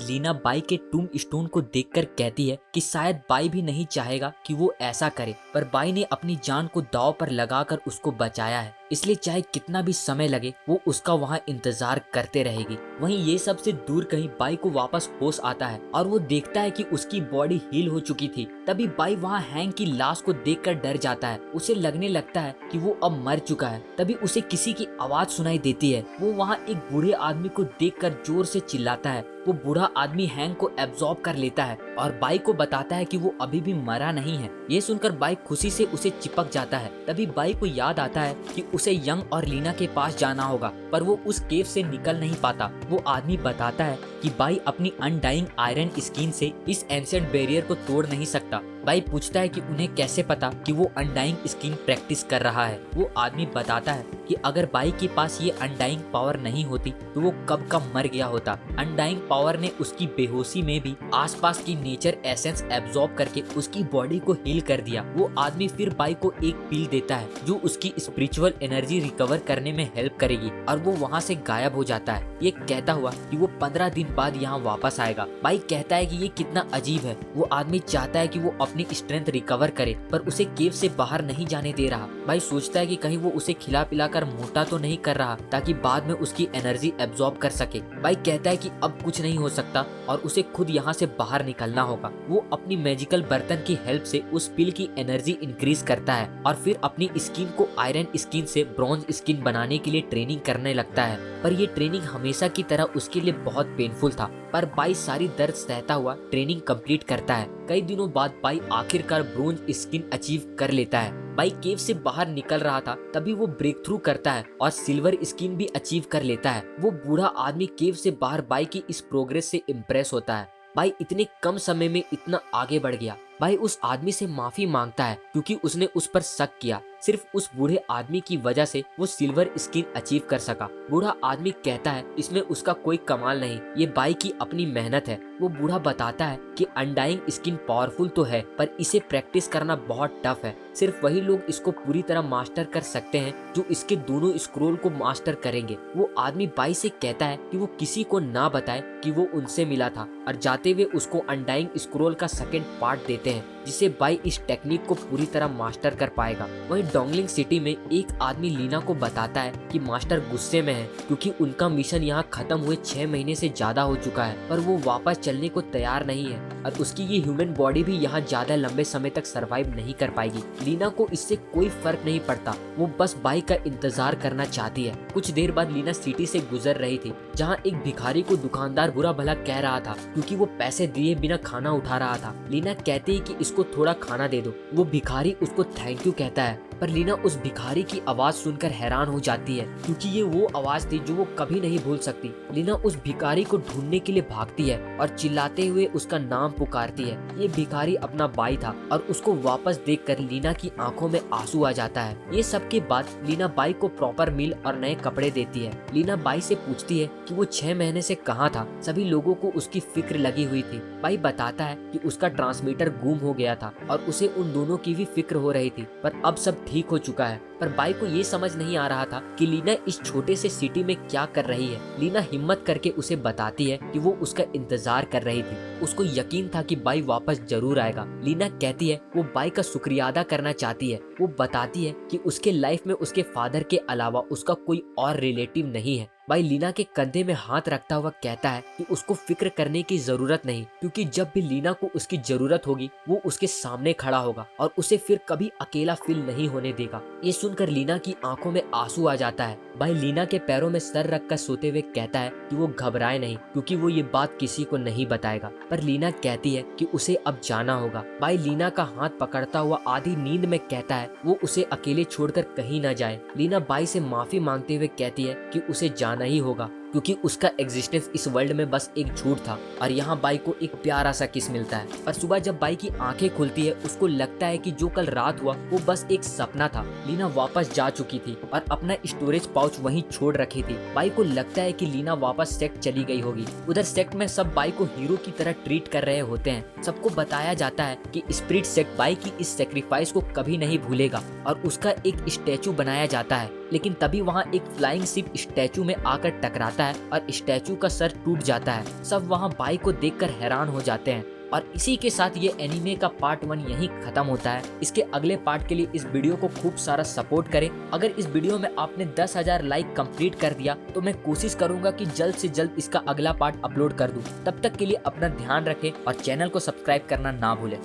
लीना बाई के टूम स्टोन को देखकर कहती है कि शायद बाई भी नहीं चाहेगा कि वो ऐसा करे, पर बाई ने अपनी जान को दांव पर लगाकर उसको बचाया है, इसलिए चाहे कितना भी समय लगे वो उसका वहाँ इंतजार करते रहेगी। वहीं ये सब से दूर कहीं बाई को वापस होश आता है और वो देखता है कि उसकी बॉडी हील हो चुकी थी। तभी बाई वहाँ हैंग की लाश को देखकर डर जाता है। उसे लगने लगता है कि वो अब मर चुका है। तभी उसे किसी की आवाज सुनाई देती है। वो वहाँ एक बूढ़े आदमी को देखकर जोर से चिल्लाता है। वो बूढ़ा आदमी हैंग को एब्जॉर्ब कर लेता है और बाई को बताता है कि वो अभी भी मरा नहीं है। ये सुनकर बाई खुशी से उसे चिपक जाता है। तभी बाई को याद आता है कि उसे यंग और लीना के पास जाना होगा, पर वो उस केव से निकल नहीं पाता। वो आदमी बताता है कि बाई अपनी अनडाइंग आयरन स्किन से इस एंशिएंट बैरियर को तोड़ नहीं सकता। बाई पूछता है कि उन्हें कैसे पता कि वो अनडाइंग स्किन प्रैक्टिस कर रहा है। वो आदमी बताता है कि अगर बाई के पास ये अनडाइंग पावर नहीं होती तो वो कब का मर गया होता। अनडाइंग पावर ने उसकी बेहोशी में भी आसपास की नेचर एसेंस एब्जॉर्ब करके उसकी बॉडी को हील कर दिया। वो आदमी फिर बाई को एक पिल देता है जो उसकी स्पिरिचुअल एनर्जी रिकवर करने में हेल्प करेगी और वो वहाँ से गायब हो जाता है, ये कहता हुआ कि वो 15 दिन बाद यहाँ वापस आएगा। बाई कहता है कि ये कितना अजीब है। वो आदमी चाहता है कि वो अपनी स्ट्रेंथ रिकवर करे, पर उसे केव से बाहर नहीं जाने दे रहा। बाई सोचता है कि कहीं वो उसे खिला पिलाकर मोटा तो नहीं कर रहा ताकि बाद में उसकी एनर्जी एब्जॉर्ब कर सके। बाई कहता है कि अब कुछ नहीं हो सकता और उसे खुद यहाँ से बाहर निकलना होगा। वो अपनी मैजिकल बर्तन की हेल्प से उस पिल की एनर्जी इंक्रीज करता है और फिर अपनी स्किन को आयरन स्किन से ब्रॉन्ज स्किन बनाने के लिए ट्रेनिंग करने लगता है। पर ये ट्रेनिंग हमेशा की तरह उसके लिए बहुत पेनफुल था, पर बाई सारी दर्द सहता हुआ ट्रेनिंग कंप्लीट करता है। कई दिनों बाद बाई आखिरकार ब्रोंज स्किन अचीव कर लेता है। बाई केव से बाहर निकल रहा था, तभी वो ब्रेक थ्रू करता है और सिल्वर स्किन भी अचीव कर लेता है। वो बूढ़ा आदमी केव से बाहर बाई की इस प्रोग्रेस से इम्प्रेस होता है। बाई इतने कम समय में इतना आगे बढ़ गया। बाई उस आदमी से माफी मांगता है क्योंकि उसने उस पर शक किया। सिर्फ उस बूढ़े आदमी की वजह से वो सिल्वर स्किन अचीव कर सका। बूढ़ा आदमी कहता है इसमें उसका कोई कमाल नहीं, ये बाई की अपनी मेहनत है। वो बूढ़ा बताता है कि अनडाइंग स्किन पावरफुल तो है पर इसे प्रैक्टिस करना बहुत टफ है। सिर्फ वही लोग इसको पूरी तरह मास्टर कर सकते हैं जो इसके दोनों स्क्रोल को मास्टर करेंगे। वो आदमी बाई से कहता है कि वो किसी को ना बताए कि वो उनसे मिला था और जाते हुए उसको अनडाइंग स्क्रोल का सेकंड पार्ट देते हैं जिसे बाई इस टेक्निक को पूरी तरह मास्टर कर पाएगा। वहीं डोंगलिंग सिटी में एक आदमी लीना को बताता है कि मास्टर गुस्से में है क्योंकि उनका मिशन यहाँ खत्म हुए 6 महीने से ज्यादा हो चुका है पर वो वापस चलने को तैयार नहीं है और उसकी ये ह्यूमन बॉडी भी यहाँ ज्यादा लंबे समय तक सरवाइव नहीं कर पाएगी। लीना को इससे कोई फर्क नहीं पड़ता, वो बस बाई का इंतजार करना चाहती है। कुछ देर बाद लीना सिटी से गुजर रही थी जहाँ एक भिखारी को दुकानदार बुरा भला कह रहा था क्योंकि वो पैसे दिए बिना खाना उठा रहा था। लीना कहती है कि इसको थोड़ा खाना दे दो। वो भिखारी उसको थैंक यू कहता है पर लीना उस भिखारी की आवाज सुनकर हैरान हो जाती है क्योंकि ये वो आवाज थी जो वो कभी नहीं भूल सकती। लीना उस भिखारी को ढूंढने के लिए भागती है और चिल्लाते हुए उसका नाम पुकारती है। ये भिखारी अपना बाई था और उसको वापस देखकर लीना की आंखों में आंसू आ जाता है। ये सब के बाद लीना बाई को प्रॉपर मील और नए कपड़े देती है। लीना बाई से पूछती है कि वो 6 महीने से कहाँ था। सभी लोगों को उसकी फिक्र लगी हुई थी। बाई बताता है कि उसका ट्रांसमीटर गुम हो गया था और उसे उन दोनों की भी फिक्र हो रही थी पर अब सब ठीक हो चुका है। पर बाई को ये समझ नहीं आ रहा था कि लीना इस छोटे से सिटी में क्या कर रही है। लीना हिम्मत करके उसे बताती है कि वो उसका इंतजार कर रही थी। उसको यकीन था कि बाई वापस जरूर आएगा। लीना कहती है वो बाई का शुक्रिया अदा करना चाहती है। वो बताती है कि उसके लाइफ में उसके फादर के अलावा उसका कोई और रिलेटिव नहीं है। बाई लीना के कंधे में हाथ रखता हुआ कहता है कि उसको फिक्र करने की जरूरत नहीं क्योंकि जब भी लीना को उसकी जरूरत होगी वो उसके सामने खड़ा होगा और उसे फिर कभी अकेला फील नहीं होने देगा। ये सुनकर लीना की आंखों में आंसू आ जाता है। बाई लीना के पैरों में सर रखकर सोते हुए कहता है कि वो घबराए नहीं क्योंकि वो ये बात किसी को नहीं बताएगा। पर लीना कहती है कि उसे अब जाना होगा। बाई लीना का हाथ पकड़ता हुआ आधी नींद में कहता है वो उसे अकेले छोड़कर कहीं न जाए। लीना बाई से माफी मांगते हुए कहती है कि उसे जाना ही होगा क्योंकि उसका एग्जिस्टेंस इस वर्ल्ड में बस एक झूठ था और यहाँ बाई को एक प्यारा सा किस मिलता है। पर सुबह जब बाई की आंखें खुलती है उसको लगता है कि जो कल रात हुआ वो बस एक सपना था। लीना वापस जा चुकी थी और अपना स्टोरेज पाउच वहीं छोड़ रखी थी। बाई को लगता है कि लीना वापस सेक्ट चली गई होगी। उधर सेक्ट में सब बाई को हीरो की तरह ट्रीट कर रहे होते हैं। सबको बताया जाता है कि स्पिरिट सेक्ट बाई की इस सेक्रीफाइस को कभी नहीं भूलेगा और उसका एक स्टैचू बनाया जाता है। लेकिन तभी वहाँ एक फ्लाइंग शिप स्टैचू में आकर टकराता है और स्टैचू का सर टूट जाता है। सब वहाँ बाई को देखकर हैरान हो जाते हैं। और इसी के साथ ये एनीमे का पार्ट 1 यहीं खत्म होता है। इसके अगले पार्ट के लिए इस वीडियो को खूब सारा सपोर्ट करें। अगर इस वीडियो में आपने 10,000 लाइक कंप्लीट कर दिया तो मैं कोशिश करूंगा कि जल्द से जल्द इसका अगला पार्ट अपलोड कर दूं। तब तक के लिए अपना ध्यान रखें और चैनल को सब्सक्राइब करना ना भूलें।